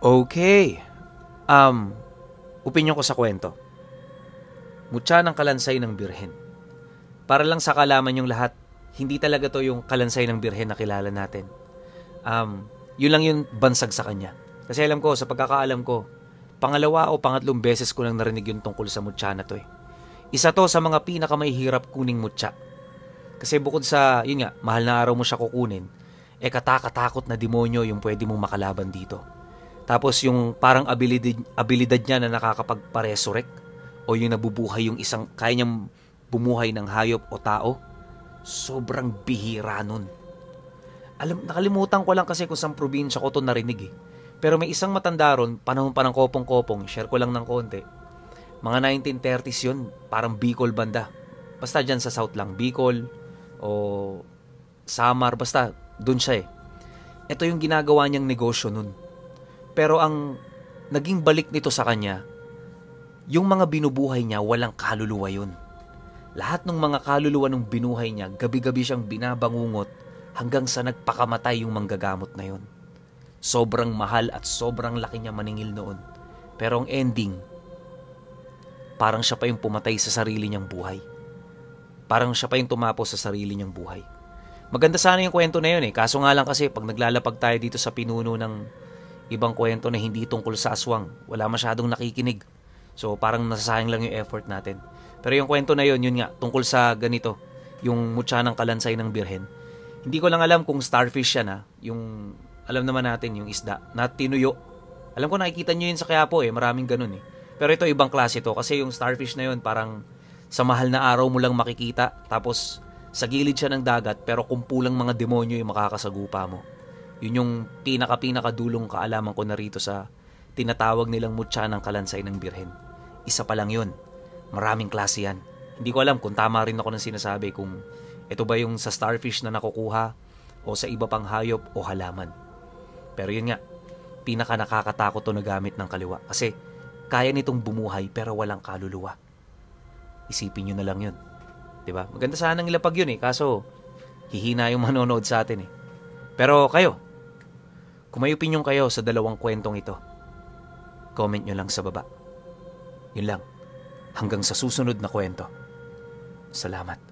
Okay. Opinyon ko sa kwento. Mutya ng kalansay ng Birhen. Para lang sa kalaman yung lahat, hindi talaga to yung kalansay ng Birhen na kilala natin. Yun lang yung bansag sa kanya. Kasi alam ko, sa pagkakaalam ko, pangalawa o pangatlong beses ko lang narinig yung tungkol sa mutya na to eh. Isa to sa mga pinakamahihirap kuning mutya. Kasi bukod sa, yun nga, mahal na araw mo siya kukunin, katakatakot na demonyo yung pwede mong makalaban dito. Tapos yung parang abilidad niya na nakakapagpa-resurrect o yung nabubuhay yung isang, kaya niyang bumuhay ng hayop o tao, sobrang bihira nun. Nakalimutan ko lang kasi kung saan probinsya ko to narinig eh. Pero may isang matanda ron, panahon pa ng kopong-kopong, share ko lang ng konti. Mga 1930s yun, parang Bicol banda. Basta dyan sa South lang, Bicol o Samar, basta dun siya eh. Ito yung ginagawa niyang negosyo nun. Pero ang naging balik nito sa kanya, yung mga binubuhay niya, walang kaluluwa yun. Lahat ng mga kaluluwa ng binuhay niya, gabi-gabi siyang binabangungot hanggang sa nagpakamatay yung manggagamot na yun. Sobrang mahal at sobrang laki niya maningil noon. Pero ang ending, parang siya pa yung pumatay sa sarili niyang buhay. Parang siya pa yung tumapos sa sarili niyang buhay. Maganda sana yung kwento na yun eh. Kaso nga lang kasi pag naglalapag tayo dito sa pinuno ng ibang kwento na hindi tungkol sa aswang, wala masyadong nakikinig. So parang nasasayang lang yung effort natin. Pero yung kwento na yun nga, tungkol sa ganito, yung mutya ng kalansay ng Birhen. Hindi ko lang alam kung starfish yan ha, yung alam naman natin yung isda na tinuyo Alam ko nakikita nyo yun sa Quiapo maraming ganun Pero ito ibang klase to kasi yung starfish na yun parang sa mahal na araw mo lang makikita, tapos sa gilid siya ng dagat pero kumpulang mga demonyo yung makakasagupa mo. Yun yung pinaka-dulong kaalaman ko na rito sa tinatawag nilang mutya ng kalansay ng birhen. Isa pa lang yun. Maraming klase yan. Hindi ko alam kung tama rin ako ng sinasabi kung ito ba yung sa starfish na nakukuha o sa iba pang hayop o halaman. Pero yun nga, pinaka nakakatakot to na gamit ng kaliwa kasi kaya nitong bumuhay pero walang kaluluwa. Isipin nyo na lang yun. Diba? Maganda sanang ilapag yun kaso hihina yung manonood sa atin Pero kayo, kung may opinion kayo sa dalawang kwentong ito, comment nyo lang sa baba. Yun lang. Hanggang sa susunod na kwento. Salamat.